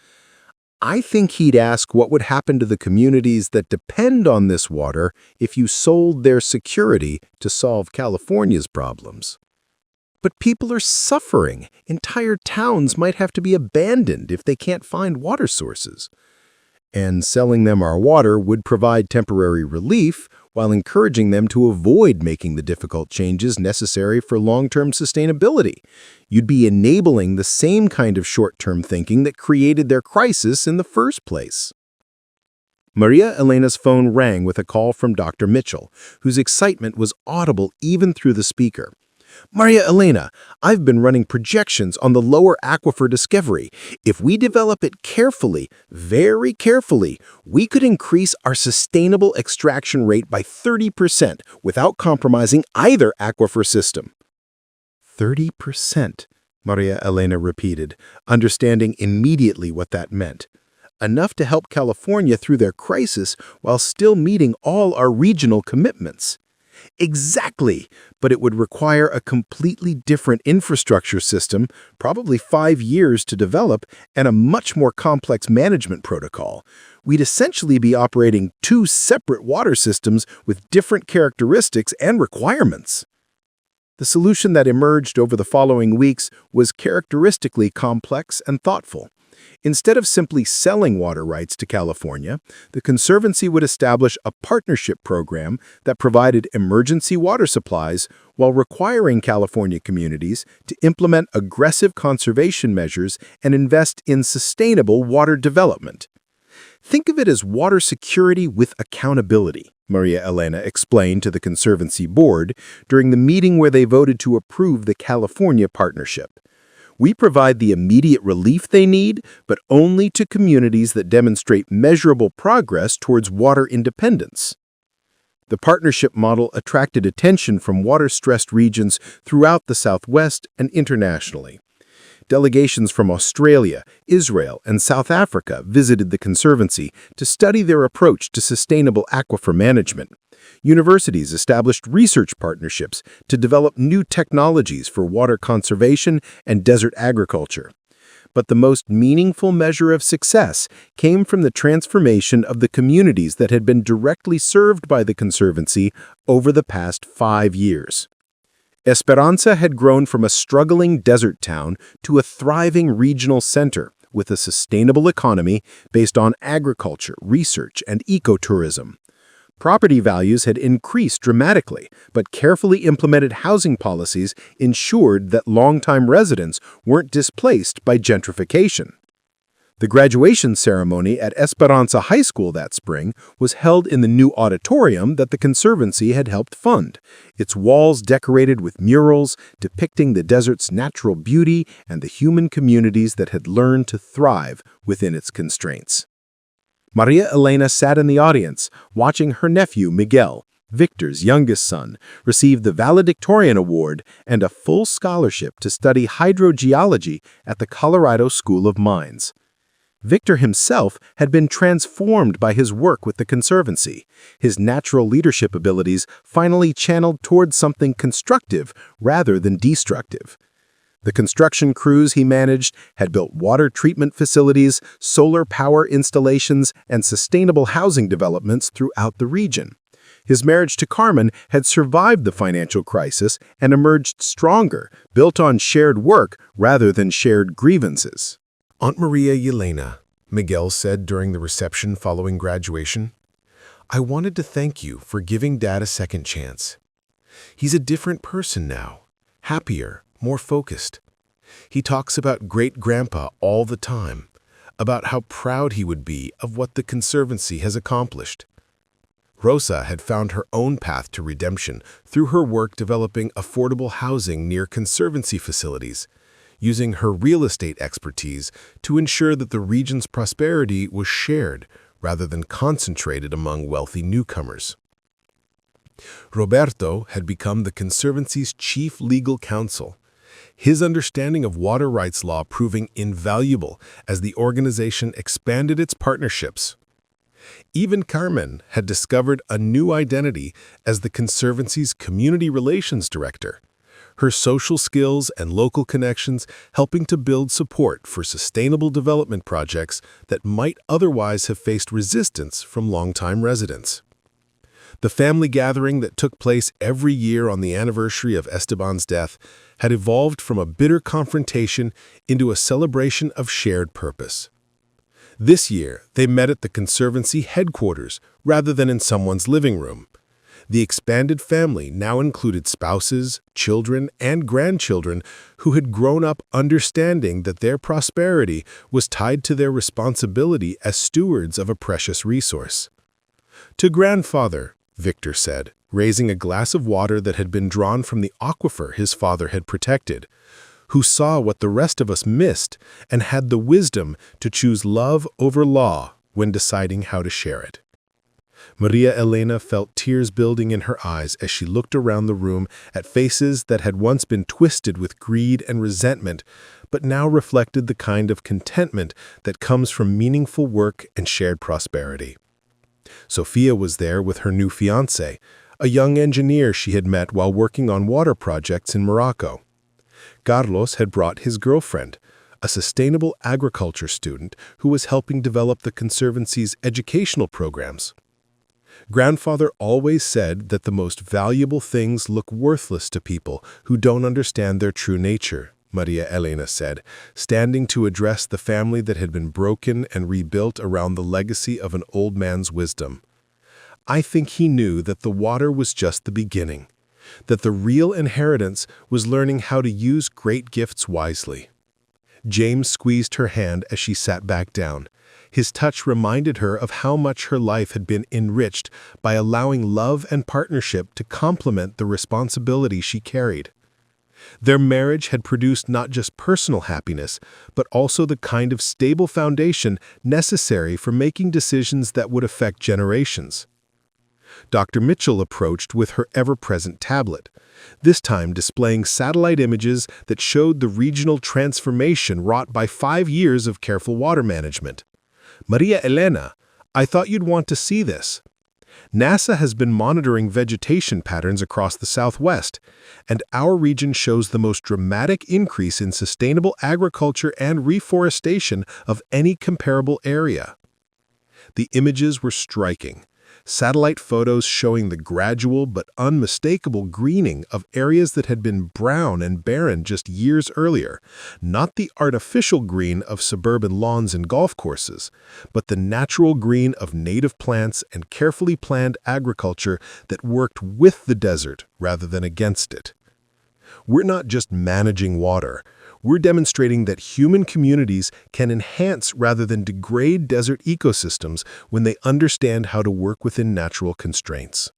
"I think he'd ask what would happen to the communities that depend on this water if you sold their security to solve California's problems." "But people are suffering. Entire towns might have to be abandoned if they can't find water sources." "And selling them our water would provide temporary relief while encouraging them to avoid making the difficult changes necessary for long-term sustainability. You'd be enabling the same kind of short-term thinking that created their crisis in the first place." Maria Elena's phone rang with a call from Dr. Mitchell, whose excitement was audible even through the speaker. Maria Elena, I've been running projections on the lower aquifer discovery. If we develop it carefully, very carefully, we could increase our sustainable extraction rate by 30% without compromising either aquifer system. 30%, Maria Elena repeated, understanding immediately what that meant. Enough to help California through their crisis while still meeting all our regional commitments. Exactly, but it would require a completely different infrastructure system, probably 5 years to develop, and a much more complex management protocol. We'd essentially be operating 2 separate water systems with different characteristics and requirements. The solution that emerged over the following weeks was characteristically complex and thoughtful. Instead of simply selling water rights to California, the Conservancy would establish a partnership program that provided emergency water supplies while requiring California communities to implement aggressive conservation measures and invest in sustainable water development. Think of it as water security with accountability, Maria Elena explained to the Conservancy board during the meeting where they voted to approve the California partnership. We provide the immediate relief they need, but only to communities that demonstrate measurable progress towards water independence. The partnership model attracted attention from water-stressed regions throughout the Southwest and internationally. Delegations from Australia, Israel, and South Africa visited the Conservancy to study their approach to sustainable aquifer management. Universities established research partnerships to develop new technologies for water conservation and desert agriculture. But the most meaningful measure of success came from the transformation of the communities that had been directly served by the Conservancy over the past 5 years. Esperanza had grown from a struggling desert town to a thriving regional center with a sustainable economy based on agriculture, research, and ecotourism. Property values had increased dramatically, but carefully implemented housing policies ensured that longtime residents weren't displaced by gentrification. The graduation ceremony at Esperanza High School that spring was held in the new auditorium that the Conservancy had helped fund, its walls decorated with murals depicting the desert's natural beauty and the human communities that had learned to thrive within its constraints. Maria Elena sat in the audience, watching her nephew, Miguel, Victor's youngest son, receive the Valedictorian Award and a full scholarship to study hydrogeology at the Colorado School of Mines. Victor himself had been transformed by his work with the Conservancy, his natural leadership abilities finally channeled towards something constructive rather than destructive. The construction crews he managed had built water treatment facilities, solar power installations, and sustainable housing developments throughout the region. His marriage to Carmen had survived the financial crisis and emerged stronger, built on shared work rather than shared grievances. Aunt Maria Elena, Miguel said during the reception following graduation, I wanted to thank you for giving Dad a second chance. He's a different person now, happier, more focused. He talks about great-grandpa all the time, about how proud he would be of what the Conservancy has accomplished. Rosa had found her own path to redemption through her work developing affordable housing near Conservancy facilities, using her real estate expertise to ensure that the region's prosperity was shared rather than concentrated among wealthy newcomers. Roberto had become the Conservancy's chief legal counsel, his understanding of water rights law proving invaluable as the organization expanded its partnerships. Even Carmen had discovered a new identity as the Conservancy's community relations director, her social skills and local connections helping to build support for sustainable development projects that might otherwise have faced resistance from longtime residents. The family gathering that took place every year on the anniversary of Esteban's death had evolved from a bitter confrontation into a celebration of shared purpose. This year, they met at the Conservancy headquarters rather than in someone's living room. The expanded family now included spouses, children, and grandchildren who had grown up understanding that their prosperity was tied to their responsibility as stewards of a precious resource. To grandfather, Victor said, raising a glass of water that had been drawn from the aquifer his father had protected, who saw what the rest of us missed and had the wisdom to choose love over law when deciding how to share it. Maria Elena felt tears building in her eyes as she looked around the room at faces that had once been twisted with greed and resentment, but now reflected the kind of contentment that comes from meaningful work and shared prosperity. Sophia was there with her new fiancé, a young engineer she had met while working on water projects in Morocco. Carlos had brought his girlfriend, a sustainable agriculture student who was helping develop the Conservancy's educational programs. Grandfather always said that the most valuable things look worthless to people who don't understand their true nature, Maria Elena said, standing to address the family that had been broken and rebuilt around the legacy of an old man's wisdom. I think he knew that the water was just the beginning, that the real inheritance was learning how to use great gifts wisely. James squeezed her hand as she sat back down. His touch reminded her of how much her life had been enriched by allowing love and partnership to complement the responsibility she carried. Their marriage had produced not just personal happiness, but also the kind of stable foundation necessary for making decisions that would affect generations. Dr. Mitchell approached with her ever-present tablet, this time displaying satellite images that showed the regional transformation wrought by 5 years of careful water management. Maria Elena, I thought you'd want to see this. NASA has been monitoring vegetation patterns across the Southwest, and our region shows the most dramatic increase in sustainable agriculture and reforestation of any comparable area. The images were striking. Satellite photos showing the gradual but unmistakable greening of areas that had been brown and barren just years earlier, not the artificial green of suburban lawns and golf courses, but the natural green of native plants and carefully planned agriculture that worked with the desert rather than against it. We're not just managing water. We're demonstrating that human communities can enhance rather than degrade desert ecosystems when they understand how to work within natural constraints.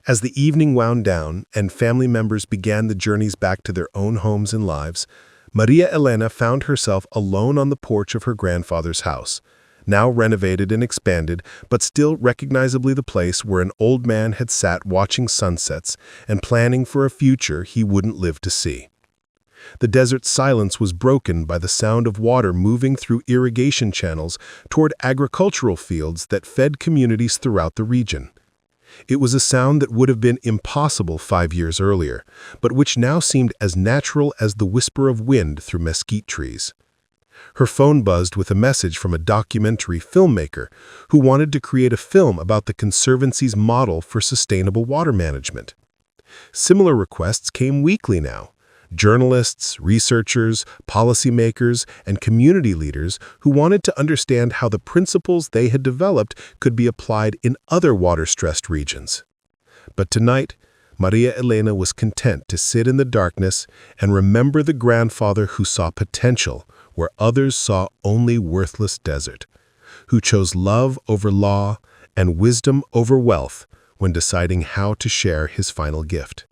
As the evening wound down and family members began the journeys back to their own homes and lives, Maria Elena found herself alone on the porch of her grandfather's house, now renovated and expanded, but still recognizably the place where an old man had sat watching sunsets and planning for a future he wouldn't live to see. The desert's silence was broken by the sound of water moving through irrigation channels toward agricultural fields that fed communities throughout the region. It was a sound that would have been impossible 5 years earlier, but which now seemed as natural as the whisper of wind through mesquite trees. Her phone buzzed with a message from a documentary filmmaker who wanted to create a film about the Conservancy's model for sustainable water management. Similar requests came weekly now. Journalists, researchers, policymakers, and community leaders who wanted to understand how the principles they had developed could be applied in other water-stressed regions. But tonight, Maria Elena was content to sit in the darkness and remember the grandfather who saw potential where others saw only worthless desert, who chose love over law and wisdom over wealth when deciding how to share his final gift.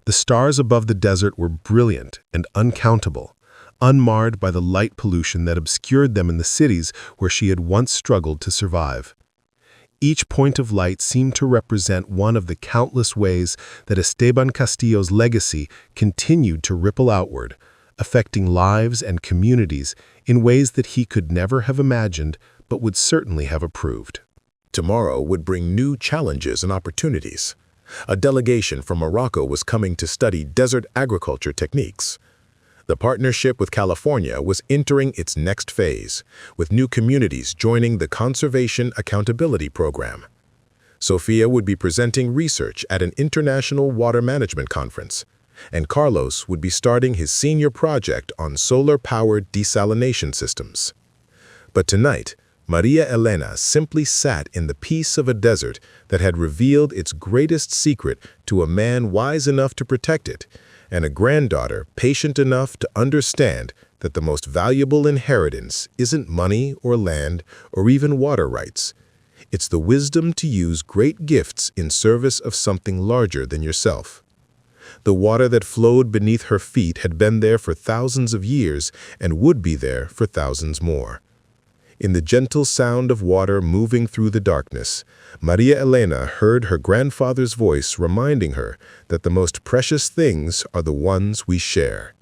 The stars above the desert were brilliant and uncountable, unmarred by the light pollution that obscured them in the cities where she had once struggled to survive. Each point of light seemed to represent one of the countless ways that Esteban Castillo's legacy continued to ripple outward, affecting lives and communities in ways that he could never have imagined but would certainly have approved. Tomorrow would bring new challenges and opportunities. A delegation from Morocco was coming to study desert agriculture techniques. The partnership with California was entering its next phase, with new communities joining the Conservation Accountability Program. Sophia would be presenting research at an international water management conference, and Carlos would be starting his senior project on solar-powered desalination systems. But tonight, Maria Elena simply sat in the peace of a desert that had revealed its greatest secret to a man wise enough to protect it, and a granddaughter patient enough to understand that the most valuable inheritance isn't money or land or even water rights. It's the wisdom to use great gifts in service of something larger than yourself. The water that flowed beneath her feet had been there for thousands of years and would be there for thousands more. In the gentle sound of water moving through the darkness, Maria Elena heard her grandfather's voice reminding her that the most precious things are the ones we share.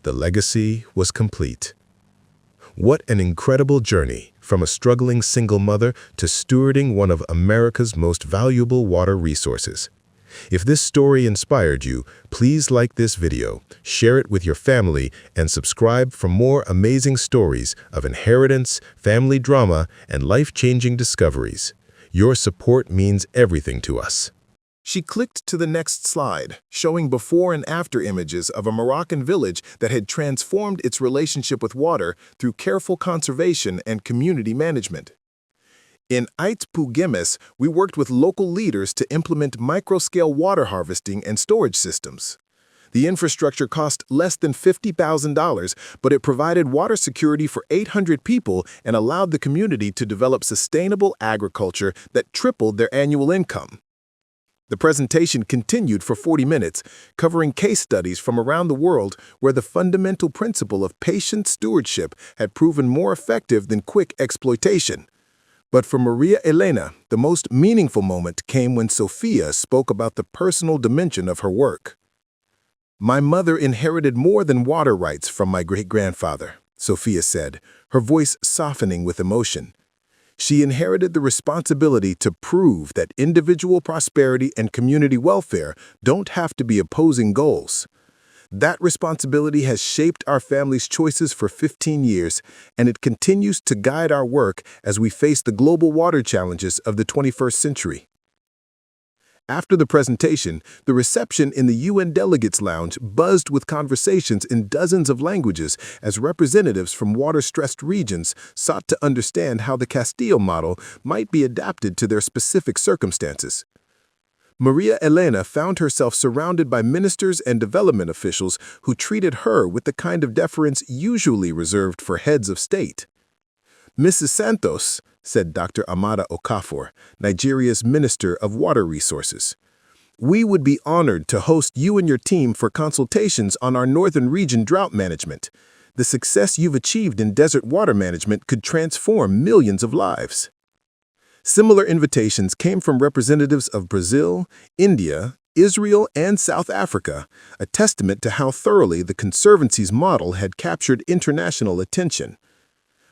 The legacy was complete. What an incredible journey, from a struggling single mother to stewarding one of America's most valuable water resources. If this story inspired you, please like this video, share it with your family, and subscribe for more amazing stories of inheritance, family drama, and life-changing discoveries. Your support means everything to us. She clicked to the next slide, showing before and after images of a Moroccan village that had transformed its relationship with water through careful conservation and community management. In Ait Pugemes, we worked with local leaders to implement micro-scale water harvesting and storage systems. The infrastructure cost less than $50,000, but it provided water security for 800 people and allowed the community to develop sustainable agriculture that tripled their annual income. The presentation continued for 40 minutes, covering case studies from around the world where the fundamental principle of patient stewardship had proven more effective than quick exploitation. But for Maria Elena, the most meaningful moment came when Sofia spoke about the personal dimension of her work. "My mother inherited more than water rights from my great-grandfather," Sofia said, her voice softening with emotion. She inherited the responsibility to prove that individual prosperity and community welfare don't have to be opposing goals. That responsibility has shaped our family's choices for 15 years, and it continues to guide our work as we face the global water challenges of the 21st century. After the presentation, the reception in the UN Delegates Lounge buzzed with conversations in dozens of languages as representatives from water-stressed regions sought to understand how the Castillo model might be adapted to their specific circumstances. Maria Elena found herself surrounded by ministers and development officials who treated her with the kind of deference usually reserved for heads of state. "Mrs. Santos," said Dr. Amada Okafor, Nigeria's Minister of Water Resources, "we would be honored to host you and your team for consultations on our northern region drought management. The success you've achieved in desert water management could transform millions of lives." Similar invitations came from representatives of Brazil, India, Israel, and South Africa, a testament to how thoroughly the Conservancy's model had captured international attention.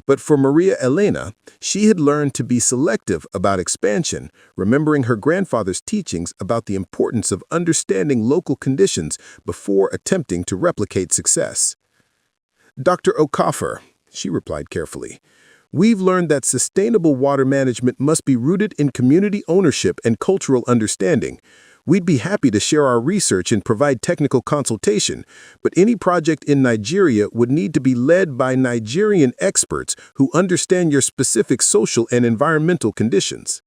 But for Maria Elena, she had learned to be selective about expansion, remembering her grandfather's teachings about the importance of understanding local conditions before attempting to replicate success. "Dr. Okafor," she replied carefully, "we've learned that sustainable water management must be rooted in community ownership and cultural understanding. We'd be happy to share our research and provide technical consultation, but any project in Nigeria would need to be led by Nigerian experts who understand your specific social and environmental conditions."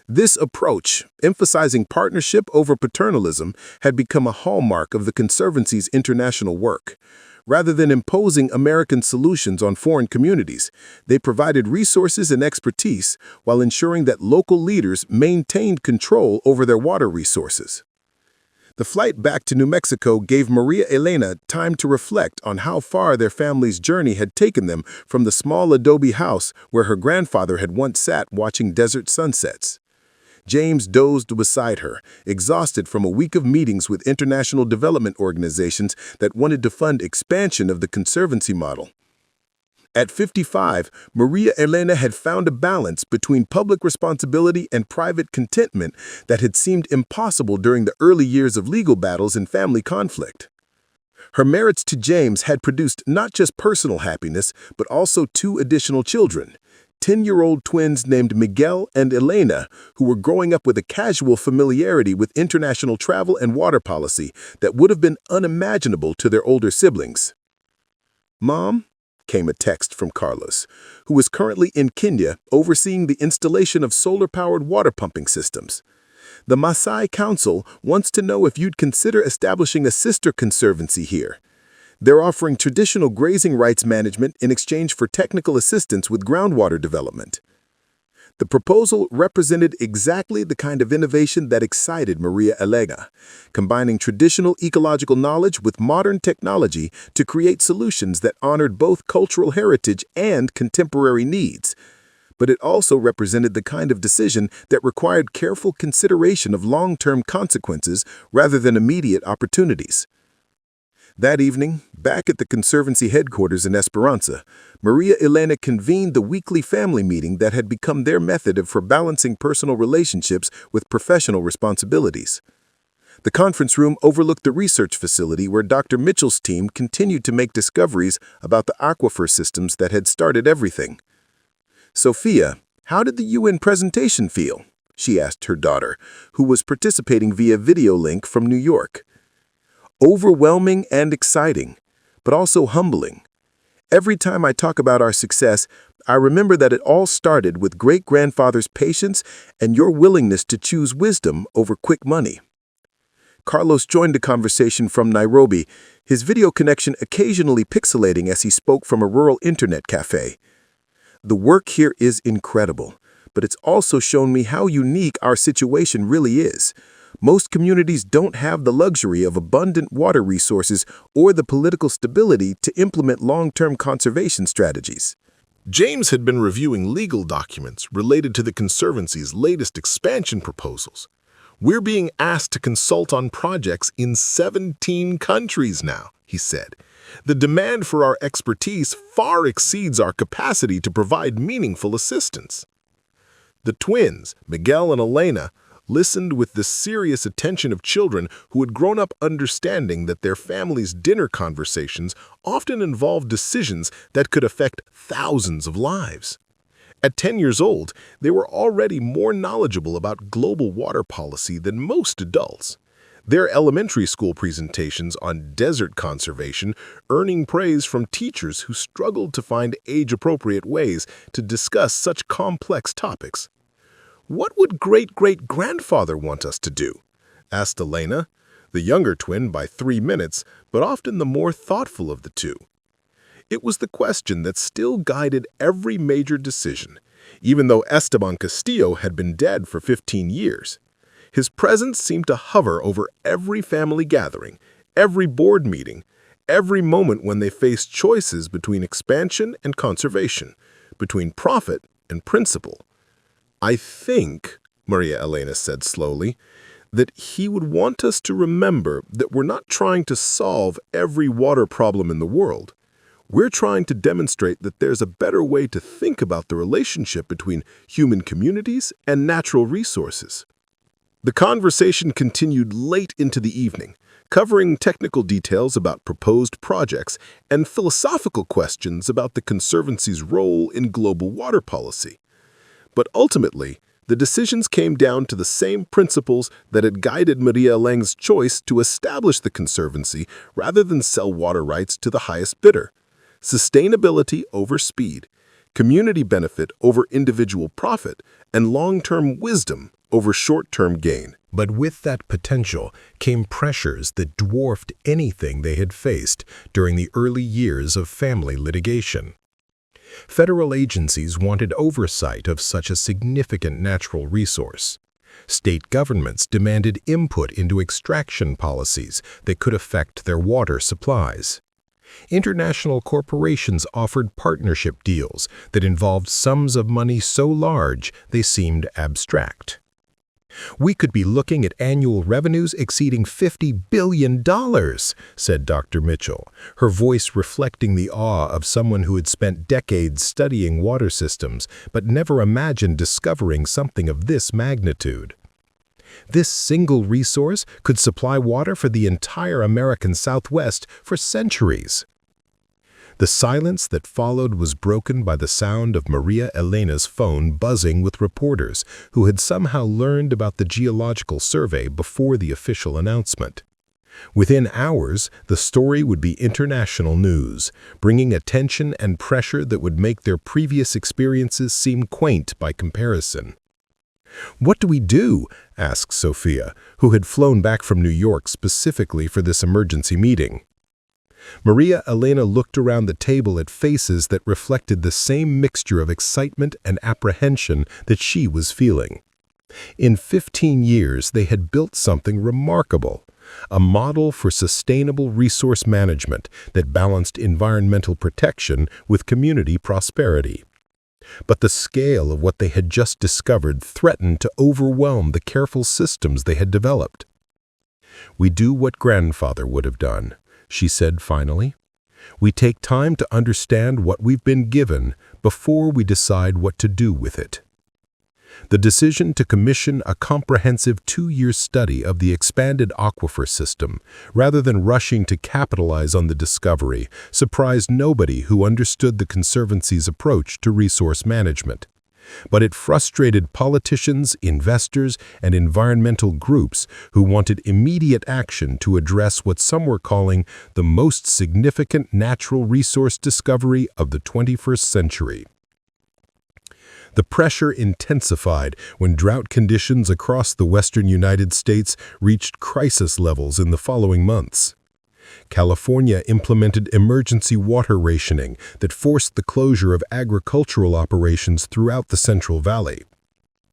This approach, emphasizing partnership over paternalism, had become a hallmark of the Conservancy's international work. Rather than imposing American solutions on foreign communities, they provided resources and expertise while ensuring that local leaders maintained control over their water resources. The flight back to New Mexico gave Maria Elena time to reflect on how far their family's journey had taken them from the small adobe house where her grandfather had once sat watching desert sunsets. James dozed beside her, exhausted from a week of meetings with international development organizations that wanted to fund expansion of the Conservancy model. At 55, Maria Elena had found a balance between public responsibility and private contentment that had seemed impossible during the early years of legal battles and family conflict. Her marriage to James had produced not just personal happiness, but also 2 additional children. 10-year-old twins named Miguel and Elena, who were growing up with a casual familiarity with international travel and water policy that would have been unimaginable to their older siblings. "Mom," came a text from Carlos, who was currently in Kenya overseeing the installation of solar-powered water pumping systems. "The Maasai Council wants to know if you'd consider establishing a sister conservancy here. They're offering traditional grazing rights management in exchange for technical assistance with groundwater development." The proposal represented exactly the kind of innovation that excited Maria Elena, combining traditional ecological knowledge with modern technology to create solutions that honored both cultural heritage and contemporary needs. But it also represented the kind of decision that required careful consideration of long-term consequences rather than immediate opportunities. That evening, back at the Conservancy headquarters in Esperanza, Maria Elena convened the weekly family meeting that had become their method for balancing personal relationships with professional responsibilities. The conference room overlooked the research facility where Dr. Mitchell's team continued to make discoveries about the aquifer systems that had started everything. "Sophia, how did the UN presentation feel?" she asked her daughter, who was participating via video link from New York. "Overwhelming and exciting, but also humbling. Every time I talk about our success, I remember that it all started with great-grandfather's patience and your willingness to choose wisdom over quick money." Carlos joined the conversation from Nairobi, his video connection occasionally pixelating as he spoke from a rural internet cafe. "The work here is incredible, but it's also shown me how unique our situation really is. Most communities don't have the luxury of abundant water resources or the political stability to implement long-term conservation strategies." James had been reviewing legal documents related to the Conservancy's latest expansion proposals. "We're being asked to consult on projects in 17 countries now," he said. "The demand for our expertise far exceeds our capacity to provide meaningful assistance." The twins, Miguel and Elena, listened with the serious attention of children who had grown up understanding that their family's dinner conversations often involved decisions that could affect thousands of lives. At 10 years old, they were already more knowledgeable about global water policy than most adults. Their elementary school presentations on desert conservation earning praise from teachers who struggled to find age-appropriate ways to discuss such complex topics. "What would great-great-grandfather want us to do?" asked Elena, the younger twin by 3 minutes, but often the more thoughtful of the two. It was the question that still guided every major decision, even though Esteban Castillo had been dead for 15 years. His presence seemed to hover over every family gathering, every board meeting, every moment when they faced choices between expansion and conservation, between profit and principle. "I think," Maria Elena said slowly, "that he would want us to remember that we're not trying to solve every water problem in the world. We're trying to demonstrate that there's a better way to think about the relationship between human communities and natural resources." The conversation continued late into the evening, covering technical details about proposed projects and philosophical questions about the Conservancy's role in global water policy. But ultimately, the decisions came down to the same principles that had guided Maria Elena's choice to establish the Conservancy rather than sell water rights to the highest bidder: sustainability over speed, community benefit over individual profit, and long-term wisdom over short-term gain. But with that potential came pressures that dwarfed anything they had faced during the early years of family litigation. Federal agencies wanted oversight of such a significant natural resource. State governments demanded input into extraction policies that could affect their water supplies. International corporations offered partnership deals that involved sums of money so large they seemed abstract. "We could be looking at annual revenues exceeding $50 billion, said Dr. Mitchell, her voice reflecting the awe of someone who had spent decades studying water systems but never imagined discovering something of this magnitude. This single resource could supply water for the entire American Southwest for centuries. The silence that followed was broken by the sound of Maria Elena's phone buzzing with reporters who had somehow learned about the geological survey before the official announcement. Within hours, the story would be international news, bringing attention and pressure that would make their previous experiences seem quaint by comparison. "What do we do?" asked Sophia, who had flown back from New York specifically for this emergency meeting. Maria Elena looked around the table at faces that reflected the same mixture of excitement and apprehension that she was feeling. In 15 years, they had built something remarkable, a model for sustainable resource management that balanced environmental protection with community prosperity. But the scale of what they had just discovered threatened to overwhelm the careful systems they had developed. "We do what grandfather would have done," she said finally. "We take time to understand what we've been given before we decide what to do with it." The decision to commission a comprehensive 2-year study of the expanded aquifer system, rather than rushing to capitalize on the discovery, surprised nobody who understood the Conservancy's approach to resource management. But it frustrated politicians, investors, and environmental groups who wanted immediate action to address what some were calling the most significant natural resource discovery of the 21st century. The pressure intensified when drought conditions across the western United States reached crisis levels in the following months. California implemented emergency water rationing that forced the closure of agricultural operations throughout the Central Valley.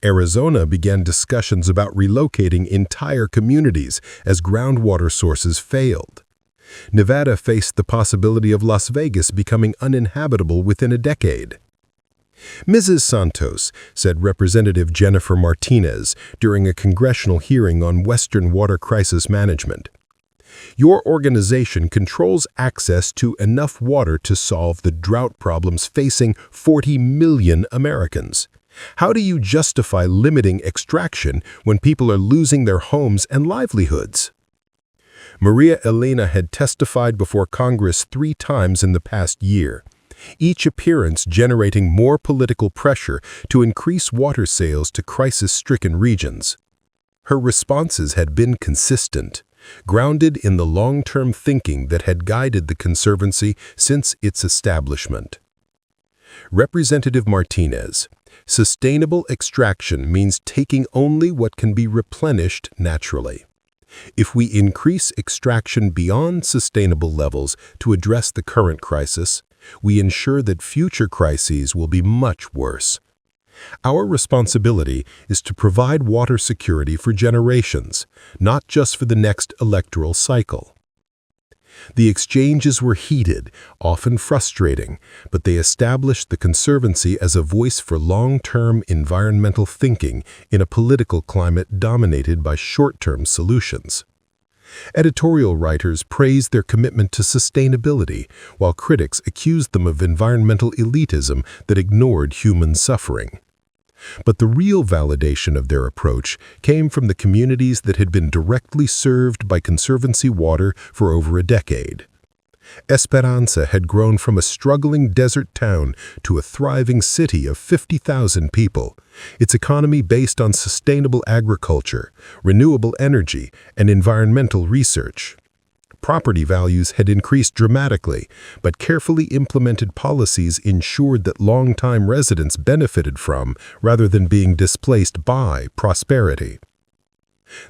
Arizona began discussions about relocating entire communities as groundwater sources failed. Nevada faced the possibility of Las Vegas becoming uninhabitable within a decade. "Mrs. Santos," said Representative Jennifer Martinez during a congressional hearing on Western water crisis management, "your organization controls access to enough water to solve the drought problems facing 40 million Americans. How do you justify limiting extraction when people are losing their homes and livelihoods?" Maria Elena had testified before Congress 3 times in the past year, each appearance generating more political pressure to increase water sales to crisis-stricken regions. Her responses had been consistent, grounded in the long-term thinking that had guided the Conservancy since its establishment. Representative Martinez, "Sustainable extraction means taking only what can be replenished naturally. If we increase extraction beyond sustainable levels to address the current crisis, we ensure that future crises will be much worse. Our responsibility is to provide water security for generations, not just for the next electoral cycle." The exchanges were heated, often frustrating, but they established the Conservancy as a voice for long-term environmental thinking in a political climate dominated by short-term solutions. Editorial writers praised their commitment to sustainability, while critics accused them of environmental elitism that ignored human suffering. But the real validation of their approach came from the communities that had been directly served by Conservancy water for over a decade. Esperanza had grown from a struggling desert town to a thriving city of 50,000 people, its economy based on sustainable agriculture, renewable energy, and environmental research. Property values had increased dramatically, but carefully implemented policies ensured that long-time residents benefited from, rather than being displaced by, prosperity.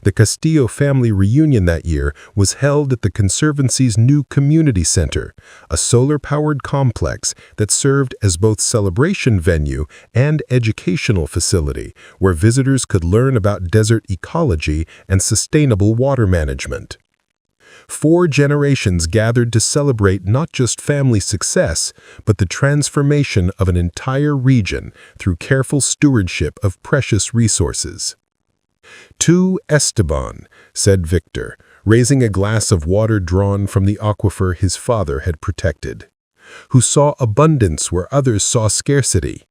The Castillo family reunion that year was held at the Conservancy's new community center, a solar-powered complex that served as both celebration venue and educational facility, where visitors could learn about desert ecology and sustainable water management. 4 generations gathered to celebrate not just family success, but the transformation of an entire region through careful stewardship of precious resources. "To Esteban," said Victor, raising a glass of water drawn from the aquifer his father had protected, "who saw abundance where others saw scarcity,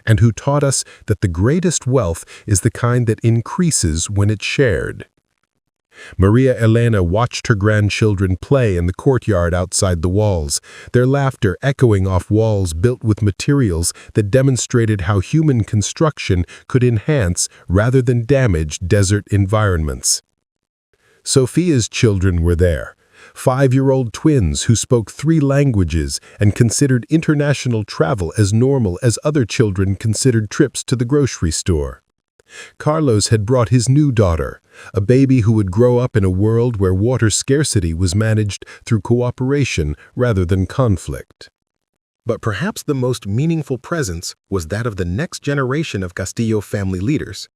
and who taught us that the greatest wealth is the kind that increases when it's shared." Maria Elena watched her grandchildren play in the courtyard outside the walls, their laughter echoing off walls built with materials that demonstrated how human construction could enhance rather than damage desert environments. Sophia's children were there, 5-year-old twins who spoke 3 languages and considered international travel as normal as other children considered trips to the grocery store. Carlos had brought his new daughter, a baby who would grow up in a world where water scarcity was managed through cooperation rather than conflict. But perhaps the most meaningful presence was that of the next generation of Castillo family leaders,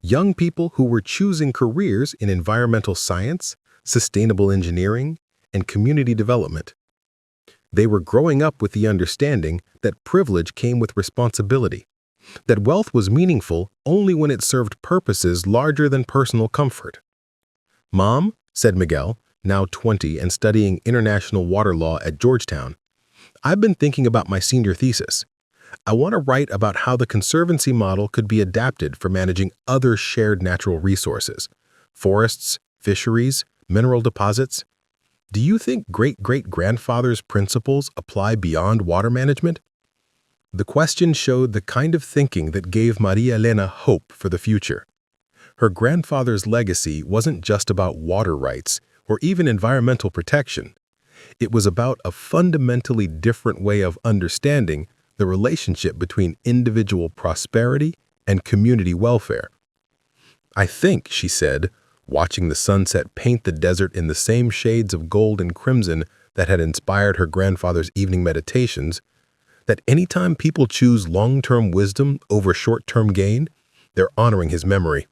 young people who were choosing careers in environmental science, sustainable engineering, and community development. They were growing up with the understanding that privilege came with responsibility, that wealth was meaningful only when it served purposes larger than personal comfort. "Mom," said Miguel, now 20 and studying international water law at Georgetown, "I've been thinking about my senior thesis. I want to write about how the conservancy model could be adapted for managing other shared natural resources, forests, fisheries, mineral deposits. Do you think great-great-grandfather's principles apply beyond water management?" The question showed the kind of thinking that gave Maria Elena hope for the future. Her grandfather's legacy wasn't just about water rights or even environmental protection. It was about a fundamentally different way of understanding the relationship between individual prosperity and community welfare. "I think," she said, watching the sunset paint the desert in the same shades of gold and crimson that had inspired her grandfather's evening meditations, that anytime people choose long-term wisdom over short-term gain, they're honoring his memory.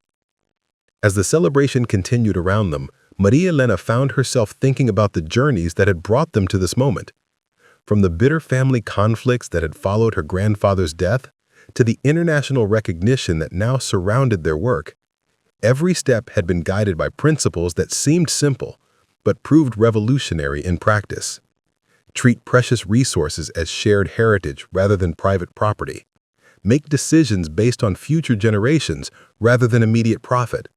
As the celebration continued around them, Maria Elena found herself thinking about the journeys that had brought them to this moment. From the bitter family conflicts that had followed her grandfather's death to the international recognition that now surrounded their work, every step had been guided by principles that seemed simple but proved revolutionary in practice. Treat precious resources as shared heritage rather than private property. Make decisions based on future generations rather than immediate profit.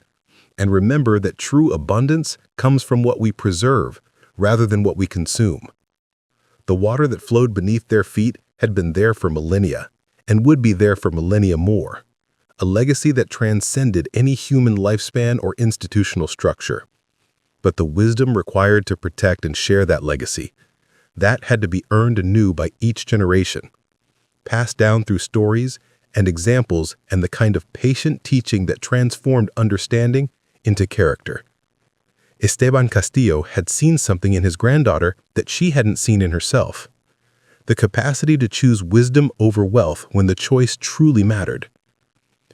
And remember that true abundance comes from what we preserve rather than what we consume. The water that flowed beneath their feet had been there for millennia and would be there for millennia more, a legacy that transcended any human lifespan or institutional structure. But the wisdom required to protect and share that legacy, that had to be earned anew by each generation, passed down through stories and examples and the kind of patient teaching that transformed understanding into character. Esteban Castillo had seen something in his granddaughter that she hadn't seen in herself, the capacity to choose wisdom over wealth when the choice truly mattered.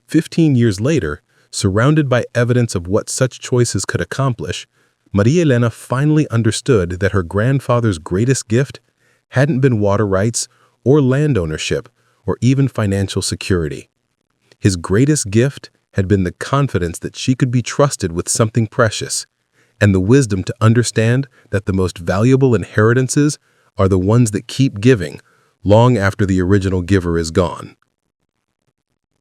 15 years later, surrounded by evidence of what such choices could accomplish, Maria Elena finally understood that her grandfather's greatest gift hadn't been water rights or land ownership or even financial security. His greatest gift had been the confidence that she could be trusted with something precious, and the wisdom to understand that the most valuable inheritances are the ones that keep giving long after the original giver is gone.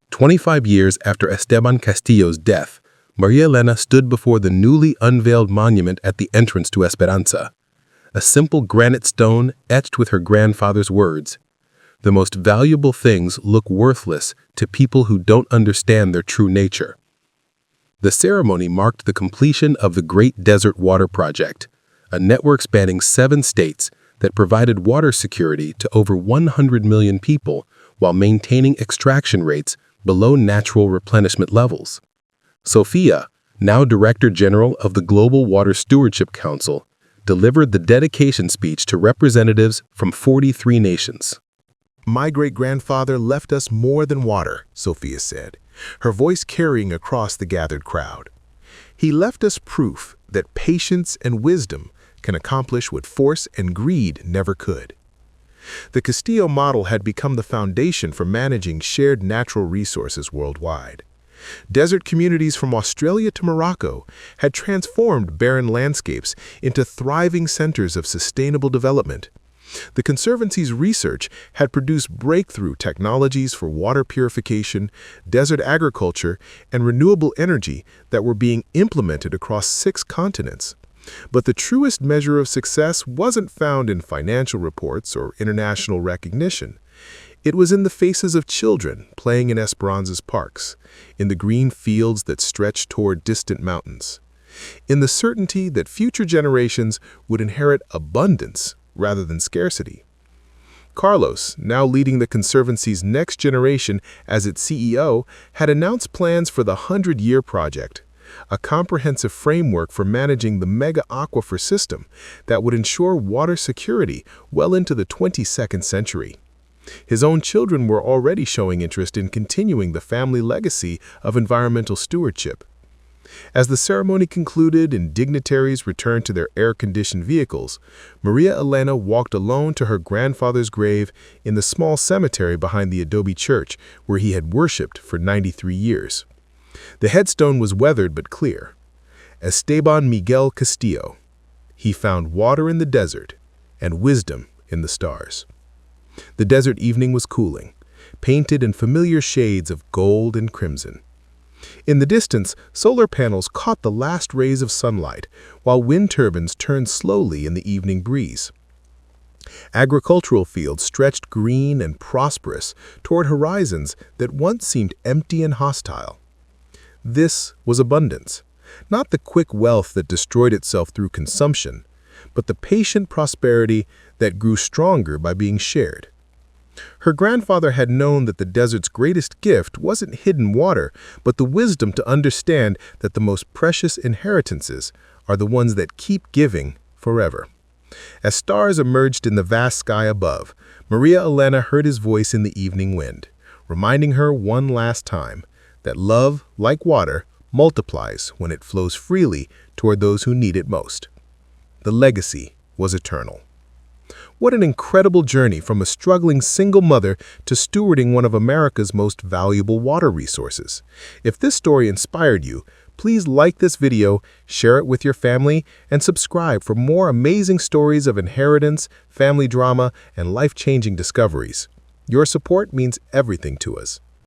25 years after Esteban Castillo's death, Maria Elena stood before the newly unveiled monument at the entrance to Esperanza, a simple granite stone etched with her grandfather's words. The most valuable things look worthless to people who don't understand their true nature. The ceremony marked the completion of the Great Desert Water Project, a network spanning 7 states that provided water security to over 100 million people while maintaining extraction rates below natural replenishment levels. Sofia, now Director General of the Global Water Stewardship Council, delivered the dedication speech to representatives from 43 nations. "My great-grandfather left us more than water," Sophia said, her voice carrying across the gathered crowd. "He left us proof that patience and wisdom can accomplish what force and greed never could." The Castillo model had become the foundation for managing shared natural resources worldwide. Desert communities from Australia to Morocco had transformed barren landscapes into thriving centers of sustainable development. The Conservancy's research had produced breakthrough technologies for water purification, desert agriculture, and renewable energy that were being implemented across 6 continents. But the truest measure of success wasn't found in financial reports or international recognition. It was in the faces of children playing in Esperanza's parks, in the green fields that stretched toward distant mountains, in the certainty that future generations would inherit abundance rather than scarcity. Carlos, now leading the Conservancy's next generation as its CEO, had announced plans for the 100-year project, a comprehensive framework for managing the mega aquifer system that would ensure water security well into the 22nd century. His own children were already showing interest in continuing the family legacy of environmental stewardship. As the ceremony concluded and dignitaries returned to their air-conditioned vehicles, Maria Elena walked alone to her grandfather's grave in the small cemetery behind the adobe church where he had worshipped for 93 years. The headstone was weathered but clear. Esteban Miguel Castillo. He found water in the desert and wisdom in the stars. The desert evening was cooling, painted in familiar shades of gold and crimson. In the distance, solar panels caught the last rays of sunlight, while wind turbines turned slowly in the evening breeze. Agricultural fields stretched green and prosperous toward horizons that once seemed empty and hostile. This was abundance, not the quick wealth that destroyed itself through consumption, but the patient prosperity that grew stronger by being shared. Her grandfather had known that the desert's greatest gift wasn't hidden water, but the wisdom to understand that the most precious inheritances are the ones that keep giving forever. As stars emerged in the vast sky above, Maria Elena heard his voice in the evening wind, reminding her one last time that love, like water, multiplies when it flows freely toward those who need it most. The legacy was eternal. What an incredible journey from a struggling single mother to stewarding one of America's most valuable water resources. If this story inspired you, please like this video, share it with your family, and subscribe for more amazing stories of inheritance, family drama, and life-changing discoveries. Your support means everything to us.